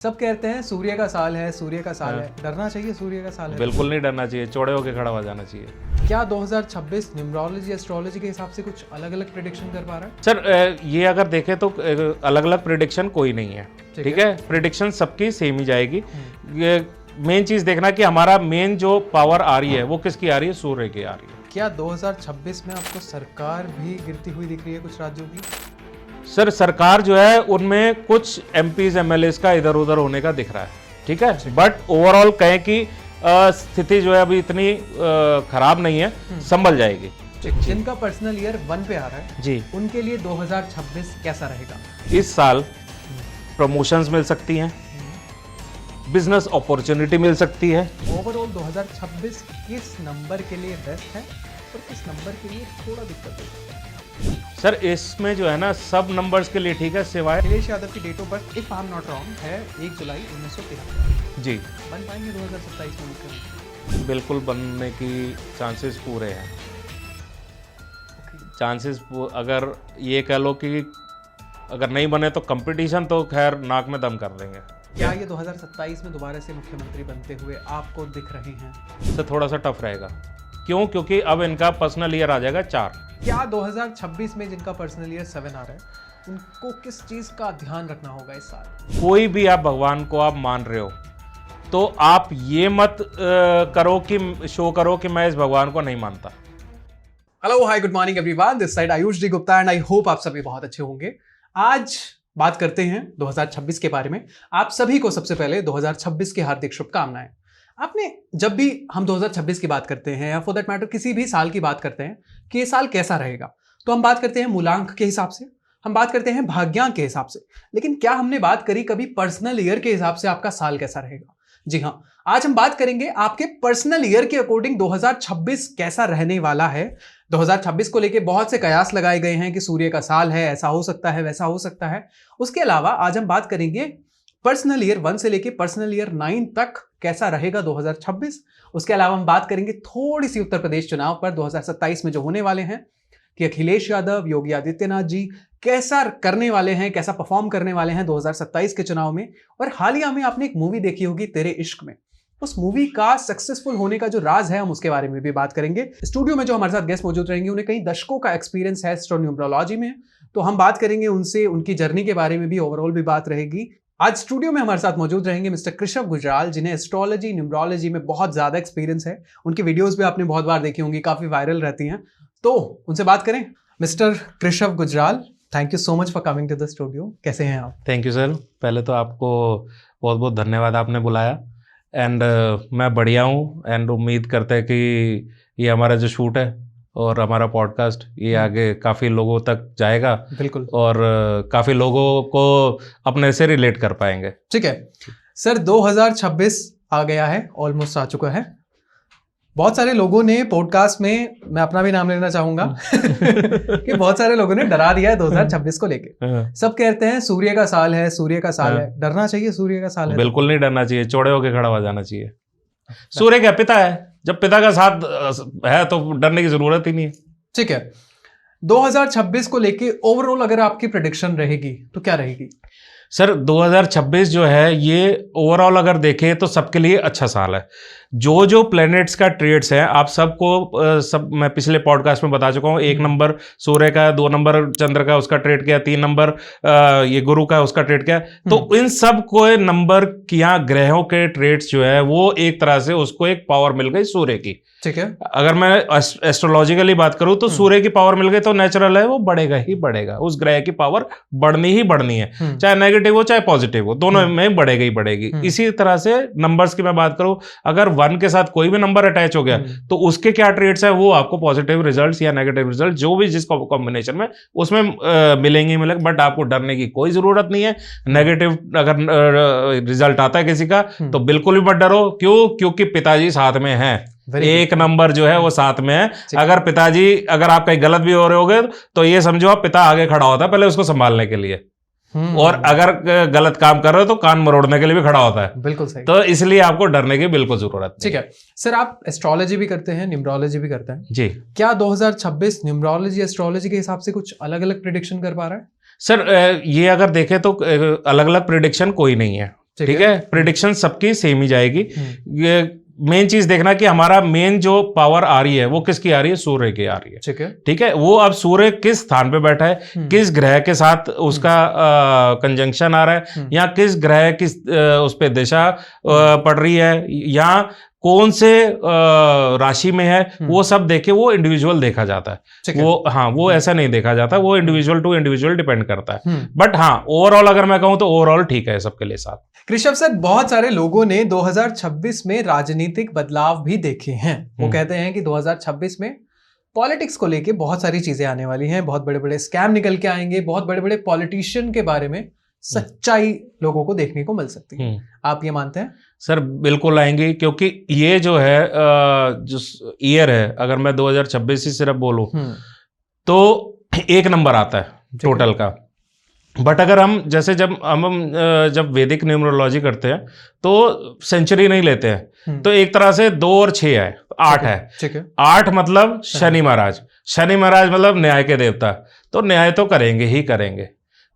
सब कहते हैं सूर्य का साल है, सूर्य का साल है। डरना चाहिए सूर्य का साल है? बिल्कुल नहीं डरना चाहिए, चौड़े होकर खड़ा हो जाना चाहिए। क्या 2026 न्यूमरोलॉजी एस्ट्रोलॉजी के हिसाब से कुछ अलग अलग प्रेडिक्शन कर पा रहा है? सर ये अगर देखें तो अलग अलग प्रिडिक्शन कोई नहीं है, ठीक है। प्रिडिक्शन सबकी सेम ही जाएगी। मेन चीज देखना कि हमारा मेन जो पावर आ रही है वो किसकी आ रही है, सूर्य की आ रही है। क्या 2026 में आपको सरकार भी गिरती हुई दिख रही है कुछ राज्यों की? सर सरकार जो है उनमें कुछ एमपीज एमएलएस का इधर उधर होने का दिख रहा है, ठीक है। बट ओवरऑल कहें कि स्थिति जो है अभी इतनी खराब नहीं है, संभल जाएगी। जिनका पर्सनल ईयर 1 पे आ रहा है जी, उनके लिए 2026 कैसा रहेगा? इस साल प्रमोशंस मिल सकती हैं, बिजनेस अपॉर्चुनिटी मिल सकती है। ओवरऑल 2026 किस नंबर के लिए बेस्ट है और किस नंबर के लिए थोड़ा दिक्कत है? सर इसमें जो है ना सब नंबर्स के लिए ठीक है, सिवाय अखिलेश यादव की date of birth if I am not wrong है 1 जुलाई 1973। जी बन पाएंगे 2027 में मुख्यमंत्री? बिल्कुल बनने की चांसेस पूरे हैं। चांसेस अगर ये कह लो कि अगर नहीं बने तो कंपटीशन तो खैर नाक में दम कर देंगे। क्या ये 2027 में दोबारा से मुख्यमंत्री बनते हुए आपको दिख रहे हैं? तो थोड़ा सा टफ रहेगा। क्यों? क्योंकि अब इनका पर्सनल ईयर आ जाएगा 4। क्या 2026 में जिनका पर्सनल ईयर 7 आ रहा है उनको किस चीज का ध्यान रखना होगा इस साल? कोई भी आप भगवान को आप मान रहे हो तो आप ये मत करो कि शो करो कि मैं इस भगवान को नहीं मानता। Hello hi good morning everyone, this side Ayush D Gupta and I hope आप सभी बहुत अच्छे होंगे। आज बात करते हैं 2026 के बारे में। आप सभी को सबसे पहले 2026 की हार्दिक शुभकामनाएं। आपने जब भी हम 2026 की बात करते हैं या फॉर दैट मैटर किसी भी साल की बात करते हैं कि ये साल कैसा रहेगा, तो हम बात करते हैं मूलांक के हिसाब से, हम बात करते हैं भाग्यांक के हिसाब से, लेकिन क्या हमने बात करी कभी पर्सनल ईयर के हिसाब से आपका साल कैसा रहेगा? जी हाँ, आज हम बात करेंगे आपके पर्सनल ईयर के अकॉर्डिंग 2026 कैसा रहने वाला है। 2026 को लेके बहुत से कयास लगाए गए हैं कि सूर्य का साल है, ऐसा हो सकता है, वैसा हो सकता है। उसके अलावा आज हम बात करेंगे पर्सनल ईयर 1 से लेके पर्सनल ईयर 9 तक कैसा रहेगा 2026। उसके अलावा हम बात करेंगे थोड़ी सी उत्तर प्रदेश चुनाव पर 2027 में जो होने वाले हैं कि अखिलेश यादव, योगी आदित्यनाथ जी कैसा करने वाले हैं, कैसा परफॉर्म करने वाले हैं 2027 के चुनाव में। और हालिया में आपने एक मूवी देखी होगी तेरे इश्क में, उस मूवी का सक्सेसफुल होने का जो राज है हम उसके बारे में भी बात करेंगे। स्टूडियो में जो हमारे साथ गेस्ट मौजूद रहेंगे उन्हें कई दशकों का एक्सपीरियंस है एस्ट्रोन्यूमरोलॉजी में, तो हम बात करेंगे उनसे, उनकी जर्नी के बारे में भी ओवरऑल भी बात रहेगी। आज स्टूडियो में हमारे साथ मौजूद रहेंगे मिस्टर कृषव गुजराल, जिन्हें एस्ट्रोलॉजी न्यूमरोलॉजी में बहुत ज्यादा एक्सपीरियंस है। उनकी वीडियोस भी आपने बहुत बार देखी होंगी, काफी वायरल रहती हैं, तो उनसे बात करें। Mister Krishav Gujral, thank you so much for coming to the studio. कैसे हैं आप? थैंक यू सर, पहले तो आपको बहुत बहुत धन्यवाद, आपने बुलाया। एंड मैं बढ़िया हूँ एंड उम्मीद करते हैं कि ये हमारा जो शूट है और हमारा पॉडकास्ट ये आगे काफ़ी लोगों तक जाएगा। बिल्कुल। और काफ़ी लोगों को अपने से रिलेट कर पाएंगे। ठीक है सर, 2026 आ गया है, ऑलमोस्ट आ चुका है। बहुत सारे लोगों ने पॉडकास्ट में, मैं अपना भी नाम लेना चाहूंगा कि बहुत सारे लोगों ने डरा दिया है 2026 को लेके। सब कहते हैं सूर्य का साल है, सूर्य का साल है। डरना चाहिए सूर्य का साल है? बिल्कुल नहीं डरना चाहिए, चौड़े होकर खड़ा हो जाना चाहिए। सूर्य क्या पिता है, जब पिता का साथ है तो डरने की जरूरत ही नहीं है। ठीक है, 2026 को लेके ओवरऑल अगर आपकी प्रेडिक्शन रहेगी तो क्या रहेगी? सर 2026 जो है ये ओवरऑल अगर देखें तो सबके लिए अच्छा साल है। जो जो प्लैनेट्स का ट्रेड्स है आप सबको सब मैं पिछले पॉडकास्ट में बता चुका हूँ। 1 नंबर सूर्य का, 2 नंबर चंद्र का उसका ट्रेड क्या, 3 नंबर ये गुरु का उसका ट्रेड क्या। तो इन सब को नंबर किया ग्रहों के ट्रेड्स जो है वो एक तरह से उसको एक पावर मिल गई सूर्य की। ठीक है, अगर मैं एस्ट्रोलॉजिकली बात करूं तो सूर्य की पावर मिल गई तो नेचुरल है वो बढ़ेगा ही बढ़ेगा। उस ग्रह की पावर बढ़नी ही बढ़नी है, चाहे नेगेटिव हो चाहे पॉजिटिव हो, दोनों में बढ़ेगी ही बढ़ेगी। इसी तरह से नंबर्स की मैं बात करूं, अगर 1 के साथ कोई भी नंबर अटैच हो गया तो उसके क्या ट्रेड्स है वो आपको पॉजिटिव रिजल्ट्स या नेगेटिव रिजल्ट जो भी जिस कॉम्बिनेशन में उसमें मिलेंगे मिलेंगे। बट आपको डरने की कोई जरूरत नहीं है। नेगेटिव अगर रिजल्ट आता है किसी का तो बिल्कुल भी मत डरो। क्यों? क्योंकि पिताजी साथ में हैं। 1 नंबर जो है वो साथ में है। अगर पिताजी, अगर आप कहीं गलत भी हो रहे होगे तो ये समझो आप पिता आगे खड़ा होता है पहले उसको संभालने के लिए, और अगर गलत काम कर रहे हो तो कान मरोड़ने के लिए भी खड़ा होता है। बिल्कुल सही। तो इसलिए आपको डरने की बिल्कुल जरूरत नहीं। ठीक है सर, आप एस्ट्रोलॉजी भी करते हैं, न्यूमरोलॉजी भी करते हैं जी। क्या 2026 न्यूमरोलॉजी एस्ट्रोलॉजी के हिसाब से कुछ अलग अलग प्रेडिक्शन कर पा रहा है? सर ये अगर देखें तो अलग अलग प्रिडिक्शन कोई नहीं है, ठीक है, प्रिडिक्शन सबकी सेम ही जाएगी। मेन चीज देखना कि हमारा मेन जो पावर आ रही है वो किसकी आ रही है, सूर्य की आ रही है। ठीक है, ठीक है, वो अब सूर्य किस स्थान पे बैठा है, किस ग्रह के साथ उसका कंजंक्शन आ रहा है, या किस ग्रह की उस पे दिशा पड़ रही है, या कौन से राशि में है, वो सब देखे, वो इंडिविजुअल देखा जाता है। वो हाँ, वो ऐसा नहीं देखा जाता, वो इंडिविजुअल टू इंडिविजुअल डिपेंड करता है। बट हाँ, ओवरऑल अगर मैं कहूँ तो ओवरऑल ठीक है सबके लिए साथ। कृषभ सर, बहुत सारे लोगों ने 2026 में राजनीतिक बदलाव भी देखे हैं। वो कहते हैं कि 2026 में पॉलिटिक्स को लेके बहुत सारी चीजें आने वाली हैं, बहुत बड़े बड़े स्कैम निकल के आएंगे, बहुत बड़े बड़े पॉलिटिशियन के बारे में सच्चाई लोगों को देखने को मिल सकती है। आप ये मानते हैं? सर बिल्कुल आएंगे, क्योंकि ये जो है जो ईयर है, अगर मैं 2026 ही सिर्फ बोलूं तो 1 नंबर आता है टोटल का। बट अगर हम जैसे जब वैदिक न्यूमरोलॉजी करते हैं तो सेंचुरी नहीं लेते हैं, तो एक तरह से 2 और 6 है, 8 है। ठीक है, 8 मतलब शनि महाराज, शनि महाराज मतलब न्याय के देवता, तो न्याय तो करेंगे ही करेंगे।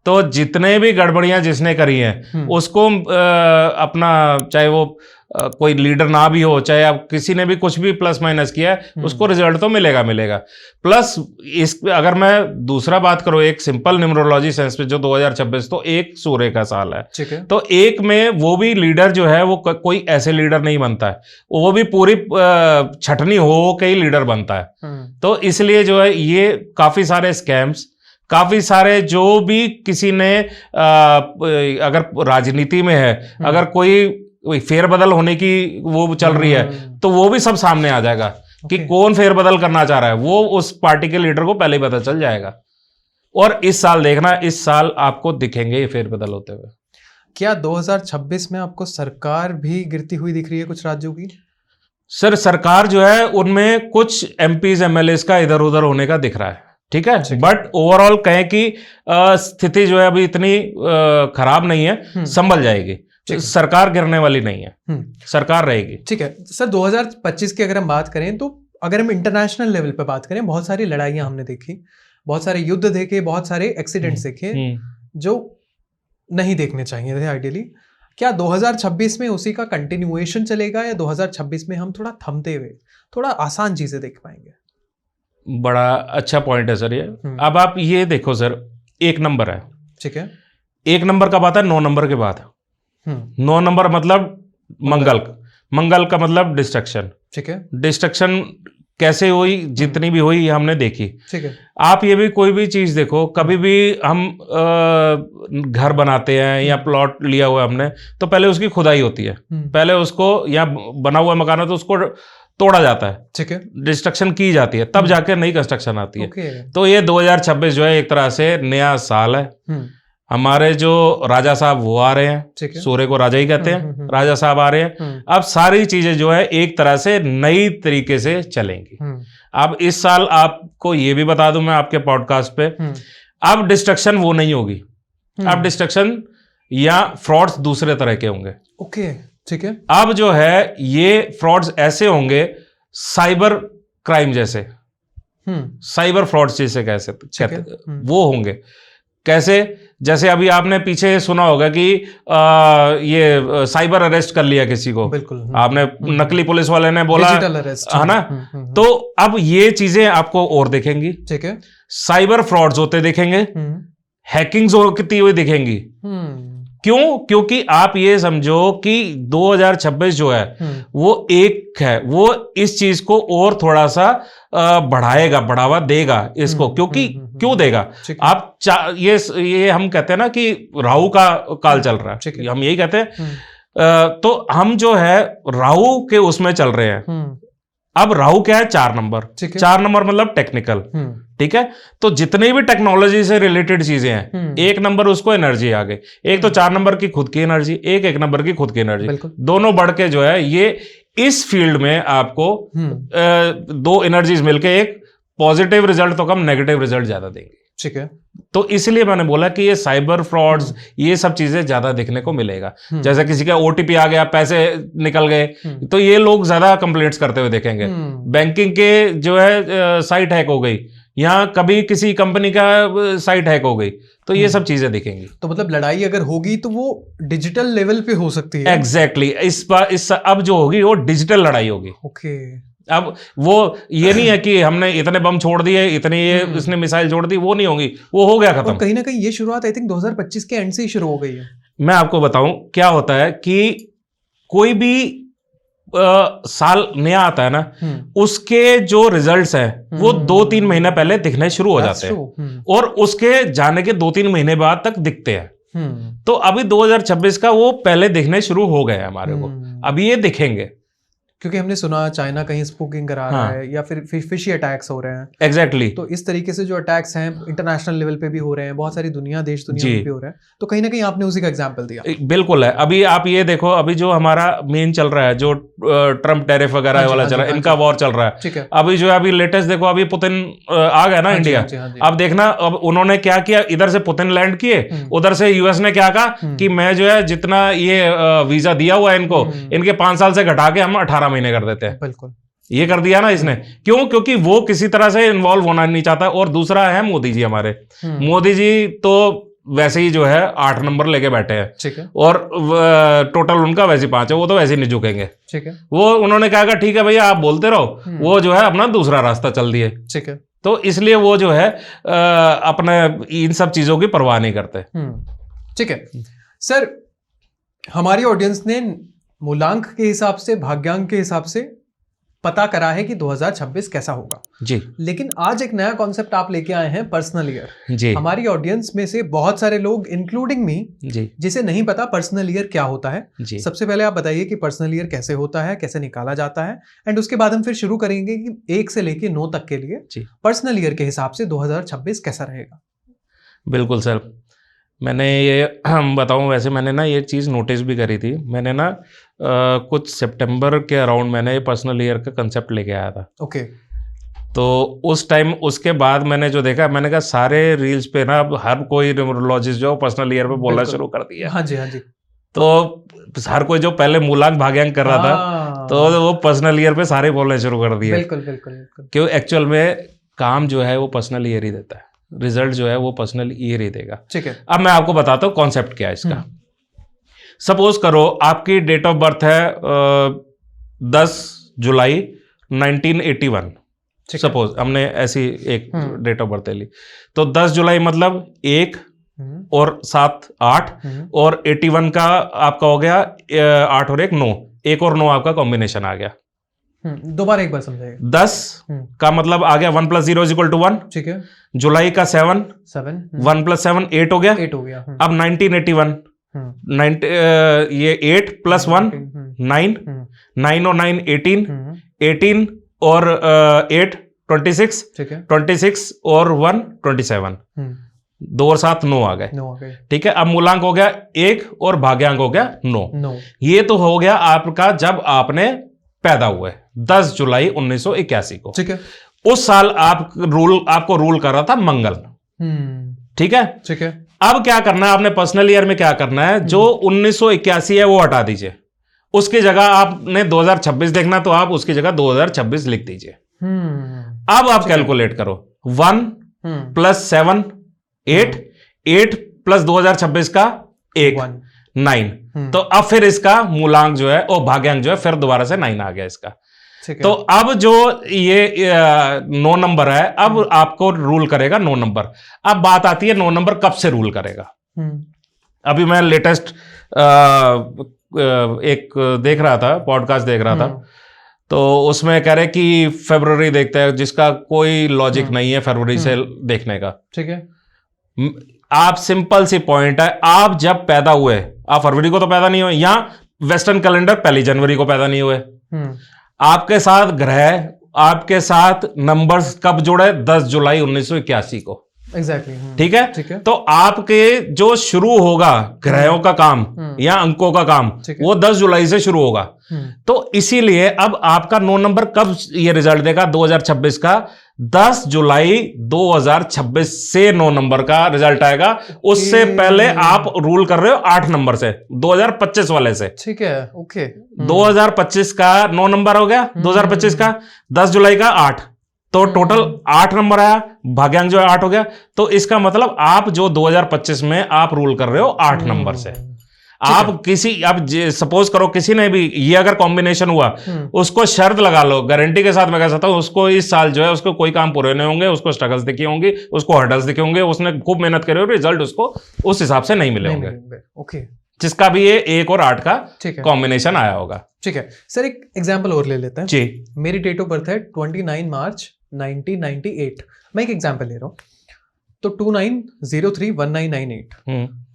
तो जितने भी गड़बड़ियां जिसने करी हैं उसको अपना, चाहे वो कोई लीडर ना भी हो, चाहे आप किसी ने भी कुछ भी प्लस माइनस किया है, उसको रिजल्ट तो मिलेगा। प्लस इस अगर मैं दूसरा बात करूं एक सिंपल न्यूमरोलॉजी सेंस पे, जो 2026 तो एक सूर्य का साल है, तो एक में वो भी लीडर जो है वो कोई ऐसे लीडर नहीं बनता है, वो भी पूरी छटनी हो के ही लीडर बनता है। तो इसलिए जो है ये काफी सारे स्कैम्स, काफी सारे जो भी किसी ने अगर राजनीति में है, अगर कोई फेरबदल होने की वो चल रही है, तो वो भी सब सामने आ जाएगा कि कौन फेरबदल करना चाह रहा है, वो उस पार्टी के लीडर को पहले ही पता चल जाएगा। और इस साल देखना, इस साल आपको दिखेंगे ये फेरबदल होते हुए। क्या 2026 में आपको सरकार भी गिरती हुई दिख रही है कुछ राज्यों की? सर सरकार जो है उनमें कुछ एमपीज एमएलए का इधर उधर होने का दिख रहा है, ठीक है, बट ओवरऑल कहें कि स्थिति जो है अभी इतनी खराब नहीं है, संभल जाएगी। सरकार गिरने वाली नहीं है, सरकार रहेगी। ठीक है सर, 2025 की अगर हम बात करें तो अगर हम इंटरनेशनल लेवल पे बात करें, बहुत सारी लड़ाइयां हमने देखी, बहुत सारे युद्ध देखे, बहुत सारे एक्सीडेंट्स देखे जो नहीं देखने चाहिए थे आइडियली। क्या 2026 में उसी का कंटिन्यूएशन चलेगा, या 2026 में हम थोड़ा थमते हुए थोड़ा आसान चीजें देख पाएंगे? बड़ा अच्छा पॉइंट है सर ये। अब आप ये देखो सर, 1 नंबर है, ठीक है, 1 नंबर कब आता है? 9 नंबर के बाद। 9 नंबर मतलब मंगल का मतलब डिस्ट्रक्शन। ठीक है, डिस्ट्रक्शन कैसे हुई, जितनी भी हुई हमने देखी। ठीक है, आप ये भी कोई भी चीज देखो, कभी भी हम घर बनाते हैं या प्लॉट लिया हुआ हमने, तो पहले उसकी खुदाई होती है, पहले उसको, या बना हुआ मकान है तो उसको तोड़ा जाता है, ठीक है, डिस्ट्रक्शन की जाती है, तब जाकर नई कंस्ट्रक्शन आती है। तो ये 2026 जो है एक तरह से नया साल है। हमारे जो राजा साहब वो आ रहे हैं, सूर्य को राजा ही कहते हैं, राजा साहब आ रहे हैं। अब सारी चीजें जो है एक तरह से नई तरीके से चलेंगी। अब इस साल आपको ये भी बता दूं मैं आपके पॉडकास्ट पे, अब डिस्ट्रक्शन वो नहीं होगी, अब डिस्ट्रक्शन या फ्रॉड्स दूसरे तरह के होंगे। ओके, ठीक है, अब जो है ये फ्रॉड्स ऐसे होंगे, साइबर क्राइम जैसे, साइबर फ्रॉड्स जैसे कैसे कहते वो होंगे। कैसे? जैसे अभी आपने पीछे सुना होगा कि ये साइबर अरेस्ट कर लिया किसी को, बिल्कुल, आपने नकली पुलिस वाले ने बोला, डिजिटल अरेस्ट, है ना। तो अब ये चीजें आपको और दिखेंगी, ठीक है, साइबर फ्रॉड्स होते दिखेंगे, हैकिंग्स होती हुई दिखेंगी। क्यों? क्योंकि आप ये समझो कि 2026 जो है वो एक है, वो इस चीज को और थोड़ा सा बढ़ाएगा, बढ़ावा देगा इसको। क्योंकि क्यों देगा? आप ये हम कहते हैं ना कि राहु का काल चल रहा है, हम यही कहते हैं। तो हम जो है राहु के उसमें चल रहे हैं। अब राहु क्या है? 4 नंबर, 4 नंबर मतलब टेक्निकल, ठीक है। तो जितनी भी टेक्नोलॉजी से रिलेटेड चीजें हैं, 1 नंबर उसको एनर्जी आ गई। एक तो 4 नंबर की खुद की एनर्जी, एक नंबर की खुद की एनर्जी, दोनों बढ़ के जो है ये इस फील्ड में आपको 2 एनर्जीज मिलके एक पॉजिटिव रिजल्ट तो कम, नेगेटिव रिजल्ट ज्यादा देंगे, ठीक है। तो इसलिए मैंने बोला कि ये साइबर फ्रॉड्स, ये सब चीजें ज्यादा देखने को मिलेगा। जैसे किसी का ओटीपी आ गया, पैसे निकल गए, तो ये लोग ज्यादा कंप्लेंट्स करते हुए देखेंगे। बैंकिंग के जो है साइट हैक हो गई, या कभी किसी कंपनी का साइट हैक हो गई, तो ये सब चीजें दिखेंगी। तो मतलब लड़ाई अगर होगी तो वो डिजिटल लेवल पे हो सकती है। एग्जैक्टली इस अब जो होगी वो डिजिटल लड़ाई होगी। ओके। अब वो ये नहीं है कि हमने इतने बम छोड़ दिए, इतने ये इसने मिसाइल छोड़ दी, वो नहीं होगी, वो हो गया खत्म। और कहीं ना कहीं ये शुरुआत आई थिंक 2025 के एंड से ही शुरू हो गई है। मैं आपको बताऊं क्या होता है कि कोई भी साल नया आता है ना, उसके जो रिजल्ट्स हैं वो 2-3 महीने पहले दिखने शुरू हो जाते हैं और उसके जाने के 2-3 महीने बाद तक दिखते हैं। तो अभी 2026 का वो पहले दिखने शुरू हो गए हमारे को, अभी ये दिखेंगे। क्योंकि हमने सुना चाइना कहीं स्पूकिंग करा रहा है या फिर फिशी अटैक्स हो रहे हैं। एग्जैक्टली तो इस तरीके से जो अटैक्स हैं इंटरनेशनल लेवल पे भी हो रहे हैं, बहुत सारी देश दुनिया में भी हो रहे हैं। तो कहीं ना कहीं आपने उसी का एग्जांपल दिया। बिल्कुल है। अभी आप ये देखो, अभी जो हमारा मेन चल रहा है, जो ट्रम्प टैरिफ वगैरह वाला चल रहा है, इनका वॉर चल रहा है। ठीक है। अभी जो है अभी लेटेस्ट देखो, अभी पुतिन आ गया ना इंडिया। अब देखना अब उन्होंने क्या किया, इधर से पुतिन लैंड किए, उधर से यूएस ने क्या कहा कि मैं जो है जितना ये वीजा दिया हुआ है इनको, इनके 5 साल से घटा के हम 18 महीने कर देते हैं। ये कर दिया ना इसने। क्यों? क्योंकि वो किसी तरह से इन्वॉल्व होना नहीं चाहता। और दूसरा है मोदी जी हमारे। मोदी जी तो वैसे ही जो है 8 नंबर लेके बैठे हैं। ठीक है। और टोटल उनका वैसे 5 है, वो तो वैसे ही नहीं झुकेंगे। ठीक है। वो उन्होंने कहा ठीक है भैया आप बोलते रहो, वो जो है अपना दूसरा रास्ता चल दिए। ठीक है। तो इसलिए वो जो है अपने इन सब चीजों की परवाह नहीं करते। ठीक है सर, हमारी ऑडियंस ने मूलांक के हिसाब से, भाग्यांक के हिसाब से पता करा है कि 2026 कैसा होगा जी। लेकिन आज एक नया कॉन्सेप्ट आप लेके आए हैं, पर्सनल ईयर जी। हमारी ऑडियंस में से बहुत सारे लोग इंक्लूडिंग मी जी जिसे नहीं पता पर्सनल ईयर क्या होता है जी। सबसे पहले आप बताइए कि पर्सनल ईयर कैसे होता है, कैसे निकाला जाता है, एंड उसके बाद हम फिर शुरू करेंगे कि 1 से लेके 9 तक के लिए पर्सनल ईयर के हिसाब से 2026 कैसा रहेगा। बिल्कुल सर, मैंने ये बताऊं, वैसे मैंने ना ये चीज़ नोटिस भी करी थी। मैंने ना कुछ सितंबर के अराउंड मैंने ये पर्सनल ईयर का कंसेप्ट लेके आया था। ओके। तो उस टाइम उसके बाद मैंने जो देखा, मैंने कहा सारे रील्स पे ना हर कोई न्यूमरोलॉजिस्ट जो पर्सनल ईयर पे बोलना शुरू कर दिया। हाँ जी, हाँ जी। तो हर कोई जो पहले मूलांक भाग्यांक कर रहा था, तो वो पर्सनल ईयर पे सारे बोलने शुरू कर दिए। बिल्कुल बिल्कुल बिल्कुल। क्यों? एक्चुअल में काम जो है वो पर्सनल ईयर ही देता है, रिजल्ट जो है वो पर्सनल ईयर ही देगा। ठीक है। अब मैं आपको बताता हूँ कॉन्सेप्ट क्या है इसका। सपोज करो आपकी डेट ऑफ बर्थ है 10 जुलाई 1981। सपोज हमने ऐसी एक डेट ऑफ बर्थ ली, तो 10 जुलाई मतलब 1 और 7 8 और 81 का आपका हो गया 8 और 1 9, 1 और 9 आपका कॉम्बिनेशन आ गया। दोबारा एक बार समझाइए। 10 का मतलब आ गया 1 + 0 = 1। ठीक है। जुलाई का 7 1 + 7 8 हो गया। 8 हो गया। अब 1981 ये 8 + 1 9 9 और 9 18 18 और 8 26। ठीक है। 26 और 1 27 2 और 7 9 आ गए। ठीक है। अब मूलांक हो गया 1 और भाग्यांक हो गया 9। ये तो हो गया आपका जब आपने पैदा हुए 10 जुलाई 1981 को। ठीक है। उस साल आपको रूल कर रहा था मंगल। ठीक है। ठीक है। अब क्या करना है आपने पर्सनल ईयर में, क्या करना है, जो 1981 है वो हटा दीजिए, उसकी जगह आपने 2026 देखना, तो आप उसकी जगह 2026 लिख दीजिए। अब आप कैलकुलेट करो 1 + 7 8 8 + 2026 का 1 9। तो अब फिर इसका मूलांक जो है और भाग्यांक जो है फिर दोबारा से 9 आ गया इसका। तो अब जो ये 9 नंबर है, अब आपको रूल करेगा 9 नंबर। अब बात आती है 9 नंबर कब से रूल करेगा। अभी मैं लेटेस्ट एक देख रहा था, पॉडकास्ट देख रहा था, तो उसमें कह रहे कि फरवरी देखते हैं, जिसका कोई लॉजिक नहीं है फरवरी से देखने का। ठीक है। आप सिंपल सी पॉइंट है, आप जब पैदा हुए, आप फरवरी को तो पैदा नहीं हुए, या वेस्टर्न कैलेंडर 1 जनवरी को पैदा नहीं हुए। आपके साथ ग्रह, आपके साथ नंबर्स कब जुड़े? 10 जुलाई 1981 को। एग्जैक्टली। ठीक है। ठीक है। तो आपके जो शुरू होगा ग्रहों का काम या अंकों का काम, वो 10 जुलाई से शुरू होगा। तो इसीलिए अब आपका 9 नंबर कब ये रिजल्ट देगा 2026 का? 10 जुलाई 2026 से 9 नंबर का रिजल्ट आएगा। उससे पहले आप रूल कर रहे हो 8 नंबर से, 2025 वाले से। ठीक है। ओके। 2025 का 9 नंबर हो गया, 2025 का 10 जुलाई का 8, तो टोटल 8 नंबर आया, भाग्यांक जो है 8 हो गया। तो इसका मतलब आप जो 2025 में आप रूल कर रहे हो 8 नंबर से। आप किसी, आप सपोज करो किसी ने भी ये अगर कॉम्बिनेशन हुआ, उसको शर्त लगा लो, गारंटी के साथ मैं कह सकता हूं, उसको इस साल जो है उसको कोई काम पूरे नहीं होंगे, उसको स्ट्रगल्स दिखे होंगे, उसको हर्डल्स दिखे होंगे, उसने खूब मेहनत करी हो, रिजल्ट उसको उस हिसाब से नहीं मिले होंगे। ओके, जिसका भी ये 1 और 8 का कॉम्बिनेशन आया होगा। ठीक है सर, एक एग्जाम्पल और ले लेते हैं जी। मेरी डेट ऑफ बर्थ है 29 मार्च 1998। मैं एक एग्जाम्पल ले रहा हूँ, तो 29031998।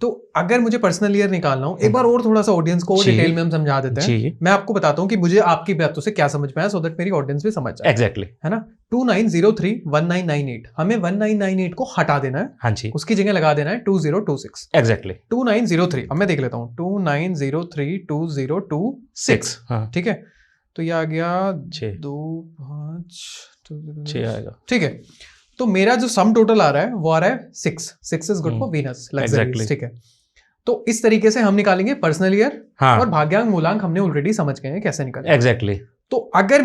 तो अगर मुझे पर्सनल ईयर निकालना हो, एक बार और थोड़ा सा ऑडियंस को डिटेल में हम समझा देते हैं। मैं आपको बताता हूँ कि मुझे आपकी बातों से क्या समझ में आया, सो दैट मेरी ऑडियंस भी समझ जाए। एग्जैक्टली, है ना। 29031998, हमें 1998 को हटा देना है। हाँ जी। उसकी जगह लगा देना है 2026। एग्जैक्टली 2903, अब मैं देख लेता हूँ 29032026। ठीक है, तो ये आ गया 2 5 6 आएगा। ठीक है, तो मेरा जो सम टोटल आ रहा है वो आ रहा है 6 is good for Venus luxuries. ठीक है, तो इस तरीके से हम निकालेंगे पर्सनल ईयर। और भाग्यांक मूलांक हमने ऑलरेडी समझ गए हैं कैसे निकालेंगे। एग्जैक्टली। तो अगर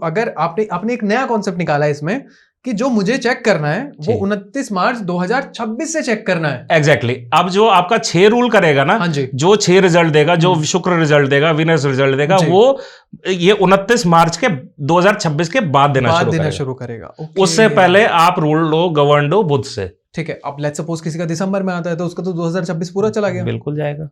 अगर आपने एक नया कॉन्सेप्ट निकाला है इसमें कि जो मुझे चेक करना है वो 29 मार्च 2026 से चेक करना है। एग्जैक्टली। अब जो आपका 6 रूल करेगा ना, हाँ जी, जो 6 रिजल्ट देगा, जो शुक्र रिजल्ट देगा, वीनस रिजल्ट देगा, वो ये 29 मार्च के 2026 के बाद देना शुरू करेगा। उससे पहले आप रूल लो, गवर्न लो बुध से। ठीक है, अब लेट्स सपोज किसी का दिसंबर में आता है तो उसका तो 2026 पूरा चला गया। बिल्कुल जाएगा।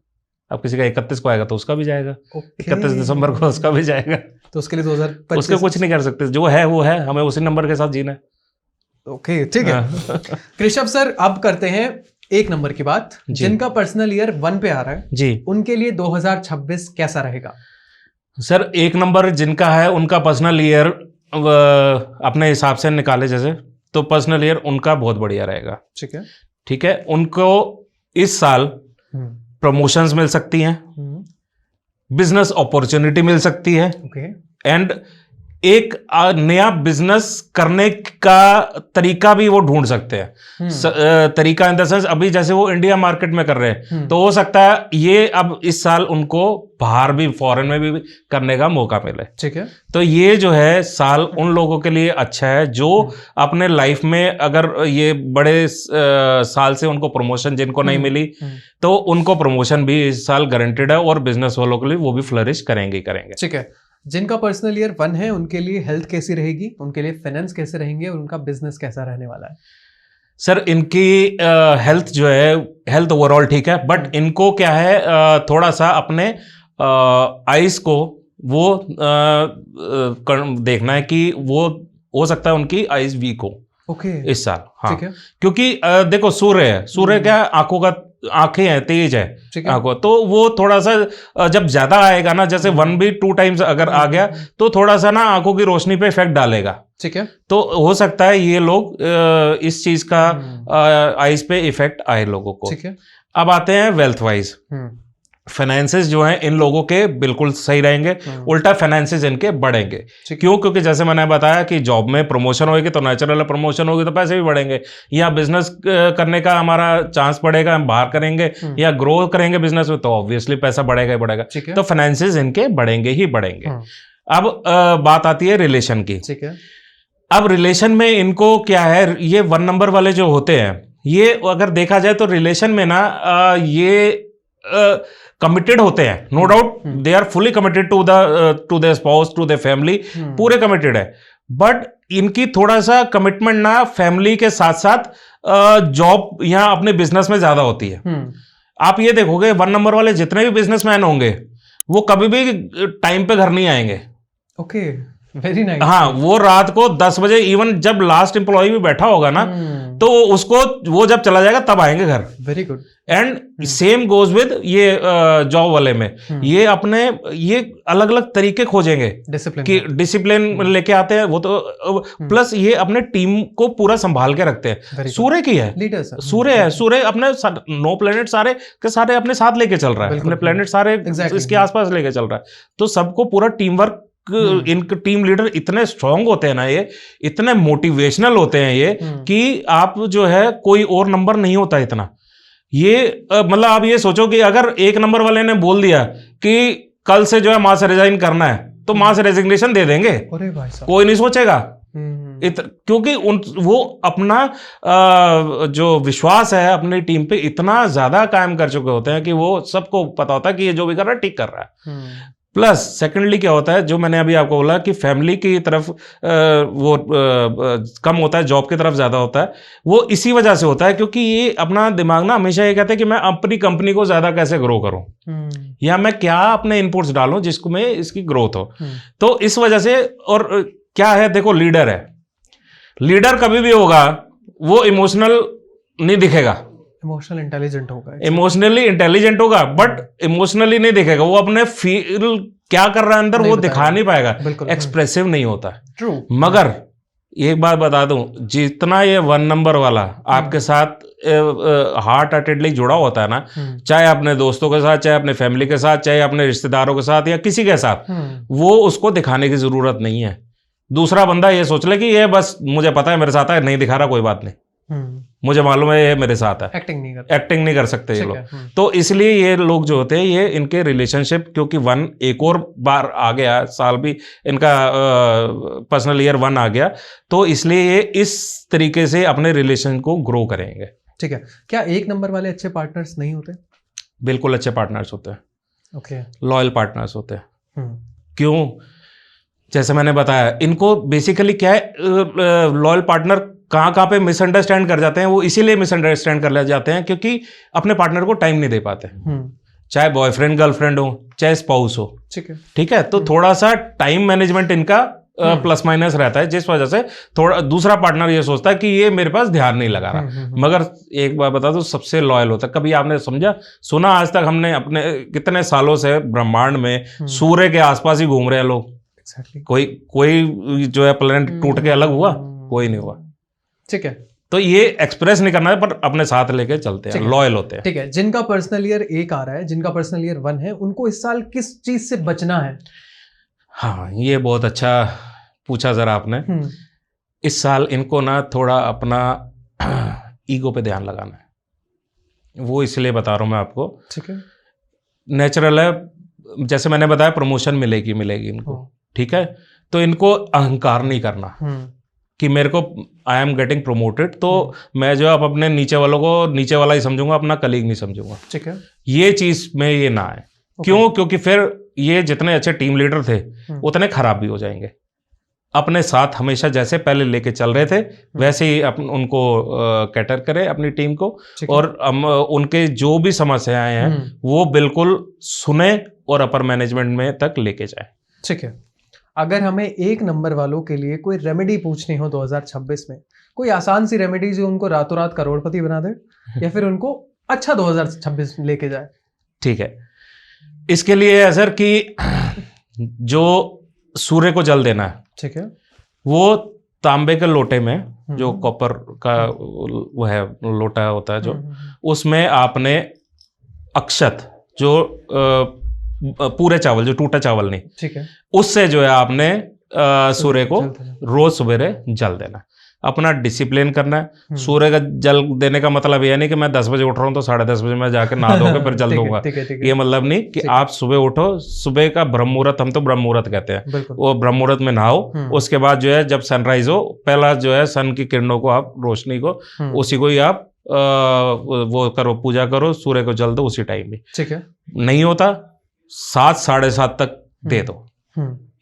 अब किसी का 31 को आएगा तो उसका भी जाएगा, 31 दिसंबर को उसका भी जाएगा। तो उसके लिए 2025 उसके कुछ नहीं कर सकते, जो है वो है, हमें उसी नंबर के साथ जीना है। ओके, ठीक है। कृषभ सर, अब करते हैं 1 नंबर की बात। जिनका पर्सनल ईयर 1 पे आ रहा है जी, उनके लिए 2026 कैसा रहेगा? सर 1 नंबर जिनका है उनका पर्सनल ईयर अपने हिसाब से निकाले जैसे, तो पर्सनल ईयर उनका बहुत बढ़िया रहेगा। ठीक है, ठीक है। उनको इस साल प्रमोशंस मिल सकती हैं, बिजनेस अपॉर्चुनिटी मिल सकती है, एंड एक नया बिजनेस करने का तरीका भी वो ढूंढ सकते हैं। तरीका इन द सेंस, अभी जैसे वो इंडिया मार्केट में कर रहे हैं, तो हो सकता है ये अब इस साल उनको बाहर भी, फॉरेन में भी करने का मौका मिले। ठीक है, तो ये जो है साल उन लोगों के लिए अच्छा है जो अपने लाइफ में, अगर ये बड़े साल से उनको प्रमोशन जिनको नहीं मिली, तो उनको प्रमोशन भी इस साल गारंटेड है, और बिजनेस वालों के लिए वो भी फ्लरिश करेंगे। ठीक है, जिनका पर्सनल ईयर 1 है उनके लिए हेल्थ कैसी रहेगी, उनके लिए फाइनेंस कैसे रहेंगे, और उनका बिजनेस कैसा रहने वाला है? सर इनकी हेल्थ जो है, हेल्थ ओवरऑल ठीक है, बट इनको क्या है, थोड़ा सा अपने आइज को वो देखना है कि वो हो सकता है उनकी आइज वीक हो इस साल। हाँ, ठीक है, क्योंकि देखो सूर्य है, सूर्य क्या आंखों का, आंखें हैं, तेज है आंखों, तो वो थोड़ा सा जब ज्यादा आएगा ना, जैसे 1 भी 2 टाइम्स अगर आ गया, तो थोड़ा सा ना आंखों की रोशनी पे इफेक्ट डालेगा। ठीक है, तो हो सकता है ये लोग इस चीज का आइज पे इफेक्ट आए लोगों को। ठीक है, अब आते हैं वेल्थ वाइज। फाइनेंसेस जो हैं इन लोगों के बिल्कुल सही रहेंगे, उल्टा फाइनेंसेस इनके बढ़ेंगे। क्यों? क्योंकि जैसे मैंने बताया कि जॉब में प्रमोशन होगी तो नेचुरल प्रमोशन होगी तो पैसे भी बढ़ेंगे, या बिजनेस करने का हमारा चांस बढ़ेगा, हम बाहर करेंगे या ग्रो करेंगे बिजनेस में, तो ऑब्वियसली पैसा बढ़ेगा ही बढ़ेगा। तो फाइनेंसेस इनके बढ़ेंगे ही बढ़ेंगे। अब बात आती है रिलेशन की। ठीक है, अब रिलेशन में इनको क्या है, ये 1 नंबर वाले जो होते हैं, ये अगर देखा जाए तो रिलेशन में ना ये कमिटेड होते हैं, no doubt, they are fully committed to the spouse, to the family, पूरे कमिटेड है, बट इनकी थोड़ा सा कमिटमेंट ना फैमिली के साथ साथ जॉब या अपने बिजनेस में ज्यादा होती है। आप ये देखोगे 1 नंबर वाले जितने भी बिजनेसमैन होंगे वो कभी भी टाइम पे घर नहीं आएंगे। Okay, very nice. हाँ, वो रात को 10 बजे, इवन जब लास्ट एम्प्लॉय भी बैठा होगा ना, तो उसको वो जब चला जाएगा तब आएंगे घर। Very good. And same goes with ये जॉब वाले में, ये अपने ये अलग अलग तरीके खोजेंगे कि डिसिप्लिन लेके आते हैं वो, तो प्लस ये अपने टीम को पूरा संभाल के रखते हैं। सूर्य की है, सूर्य है, सूर्य अपने 9 प्लेनेट सारे के सारे अपने साथ लेके चल रहा है, अपने प्लेनेट सारे इसके आसपास लेके चल रहा है, तो सबको पूरा टीम वर्क, इनके टीम लीडर इतने स्ट्रांग होते हैं ना, ये इतने मोटिवेशनल होते हैं ये, कि आप जो है कोई और नंबर नहीं होता इतना। ये मतलब आप ये सोचो कि अगर 1 नंबर वाले ने बोल दिया कि कल से जो है मां से रिजाइन करना है, तो मां से रेजिग्नेशन दे देंगे, कोई नहीं सोचेगा। क्योंकि वो अपना जो विश्वास है अपनी टीम पे इतना ज्यादा कायम कर चुके होते हैं कि वो सबको पता होता है कि ये जो भी कर रहा है ठीक कर रहा है। प्लस सेकेंडली क्या होता है, जो मैंने अभी आपको बोला कि फैमिली की तरफ कम होता है, जॉब की तरफ ज्यादा होता है, वो इसी वजह से होता है क्योंकि ये अपना दिमाग ना हमेशा ये कहते हैं कि मैं अपनी कंपनी को ज्यादा कैसे ग्रो करूं, या मैं क्या अपने इनपुट्स डालूं जिसको में इसकी ग्रोथ हो। तो इस वजह से, और क्या है देखो, लीडर है, लीडर कभी भी होगा वो इमोशनल नहीं दिखेगा, इमोशनल इंटेलिजेंट होगा, इमोशनली इंटेलिजेंट होगा, बट इमोशनली नहीं दिखेगा, वो अपने फील क्या कर रहा है अंदर वो दिखा नहीं पाएगा, एक्सप्रेसिव नहीं होता। ट्रू। मगर एक बात बता दूं, जितना ये 1 नंबर वाला आपके साथ हार्ट अटेडली जुड़ा होता है ना, चाहे अपने दोस्तों के साथ, चाहे अपने फैमिली के साथ, चाहे अपने रिश्तेदारों के साथ या किसी के साथ, वो उसको दिखाने की जरूरत नहीं है। दूसरा बंदा ये सोच ले कि ये बस मुझे पता है मेरे साथ है, नहीं दिखा रहा कोई बात नहीं, मुझे मालूम है ये मेरे साथ है, एक्टिंग नहीं कर सकते ये लोग। तो इसलिए ये लोग जो होते हैं, ये इनके रिलेशनशिप, क्योंकि 1 एक और बार आ गया, साल भी इनका पर्सनल ईयर 1 आ गया, तो इसलिए ये इस तरीके से अपने रिलेशन को ग्रो करेंगे। ठीक है। क्या 1 नंबर वाले अच्छे पार्टनर्स नहीं होते? बिल्कुल अच्छे पार्टनर्स होते हैं। ओके। लॉयल पार्टनर्स होते हैं। क्यों? जैसे मैंने बताया, इनको बेसिकली क्या है, लॉयल पार्टनर कहाँ पे मिसअंडरस्टैंड कर जाते हैं, वो इसीलिए मिसअंडरस्टैंड कर ले जाते हैं क्योंकि अपने पार्टनर को टाइम नहीं दे पाते, चाहे बॉयफ्रेंड गर्लफ्रेंड हो, चाहे स्पाउस हो। ठीक है। तो थोड़ा सा टाइम मैनेजमेंट इनका प्लस माइनस रहता है, जिस वजह से थोड़ा दूसरा पार्टनर ये सोचता है कि ये मेरे पास ध्यान नहीं लगा रहा। मगर एक बात बता दो, सबसे लॉयल होता है। कभी आपने सुना आज तक हमने अपने कितने सालों से ब्रह्मांड में सूर्य के आसपास ही घूम रहे हैं लोग, कोई जो है प्लेनेट टूट के अलग हुआ? कोई नहीं हुआ। ठीक है। तो ये एक्सप्रेस नहीं करना है, पर अपने साथ लेके चलते हैं, लॉयल होते हैं। ठीक है। जिनका पर्सनल ईयर 1 आ रहा है, जिनका पर्सनल ईयर 1 है, उनको इस साल किस चीज से बचना है? हाँ, ये बहुत अच्छा पूछा जरा आपने। इस साल इनको ना थोड़ा अपना ईगो पे ध्यान लगाना है। वो इसलिए बता रहा हूं मैं आपको। ठीक है। नेचुरल है, जैसे मैंने बताया, प्रमोशन मिलेगी इनको। ठीक है। तो इनको अहंकार नहीं करना कि मेरे को आई एम गेटिंग प्रोमोटेड, तो मैं जो अब अपने नीचे वालों को नीचे वाला ही समझूंगा, अपना कलीग नहीं समझूंगा। ठीक है। ये चीज में ये ना आए। क्यों? क्योंकि फिर ये जितने अच्छे टीम लीडर थे उतने खराब भी हो जाएंगे। अपने साथ हमेशा जैसे पहले लेके चल रहे थे वैसे ही उनको कैटर करें अपनी टीम को, और उनके जो भी समस्याएं हैं वो बिल्कुल सुने और अपर मैनेजमेंट में तक लेके जाए। ठीक है। अगर हमें 1 नंबर वालों के लिए कोई रेमेडी पूछनी हो 2026 में, कोई आसान सी रेमेडी जो उनको रातों रात करोड़पति बना दे या फिर उनको अच्छा 2026 लेके जाए? ठीक है। इसके लिए है सर कि जो सूर्य को जल देना है, ठीक है, वो तांबे के लोटे में, जो कॉपर का वो है लोटा होता है जो, उसमें आपने अक्षत, जो पूरे चावल, जो टूटा चावल नहीं, ठीक है, उससे जो है आपने सूर्य को रोज सवेरे जल देना। अपना डिसिप्लिन करना है। सूर्य का जल देने का मतलब यह नहीं कि मैं 10 बजे उठ रहा हूं तो 10:30 बजे मैं जाकर नहा धोकर फिर जल दूंगा। ये मतलब नहीं कि आप सुबह उठो, सुबह का ब्रह्म मुहूर्त, हम तो ब्रह्म मुहूर्त कहते हैं, वो ब्रह्म मुहूर्त में नहाओ। उसके बाद जो है जब सनराइज हो, पहला जो है सन की किरणों को आप, रोशनी को, उसी को ही आप वो करो, पूजा करो, सूर्य को जल दो उसी टाइम में। ठीक है। नहीं होता 7 साढ़े 7 तक दे दो।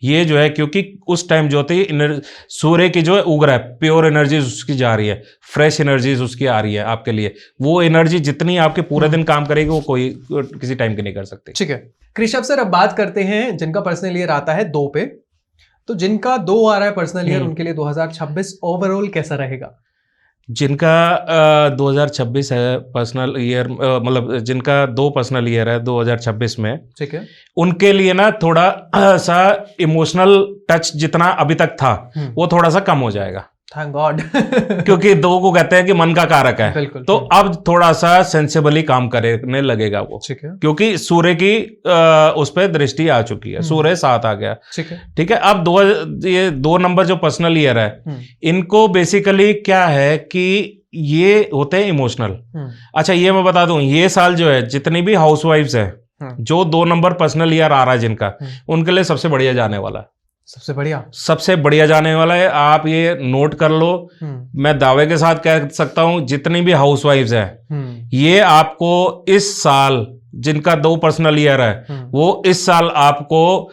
ये जो है, क्योंकि उस टाइम जो होती है सूर्य की जो है उग रहा है, प्योर एनर्जी उसकी जा रही है, फ्रेश एनर्जीज उसकी आ रही है आपके लिए। वो एनर्जी जितनी आपके पूरे दिन काम करेगी वो कोई किसी टाइम की नहीं कर सकती। ठीक है। कृषभ सर, अब बात करते हैं जिनका पर्सनल ईयर आता है 2 पे। तो जिनका 2 आ रहा है पर्सनल ईयर, उनके लिए 2026 ओवरऑल कैसा रहेगा? जिनका 2026 है पर्सनल ईयर, मतलब जिनका 2 पर्सनल ईयर है 2026 में, ठीक है, उनके लिए ना थोड़ा सा इमोशनल टच जितना अभी तक था वो थोड़ा सा कम हो जाएगा। Thank God. क्योंकि 2 को कहते हैं कि मन का कारक है, तो अब थोड़ा सा सेंसिबली काम करने लगेगा वो। ठीक है। क्योंकि सूर्य की उस पर दृष्टि आ चुकी है, सूर्य 7 आ गया। ठीक है। ठीक है। अब ये 2 नंबर जो पर्सनल ईयर है, इनको बेसिकली क्या है कि ये होते हैं इमोशनल। अच्छा, ये मैं बता दूं, ये साल जो है जितनी भी हाउसवाइफ्स है, जो 2 नंबर पर्सनल ईयर आ रहा है जिनका, उनके लिए सबसे बढ़िया जाने वाला है। सबसे बढ़िया जाने वाला है। आप ये नोट कर लो, मैं दावे के साथ कह सकता हूं जितनी भी हाउसवाइफ्स हैं ये आपको इस साल, जिनका 2 पर्सनल ईयर है वो इस साल आपको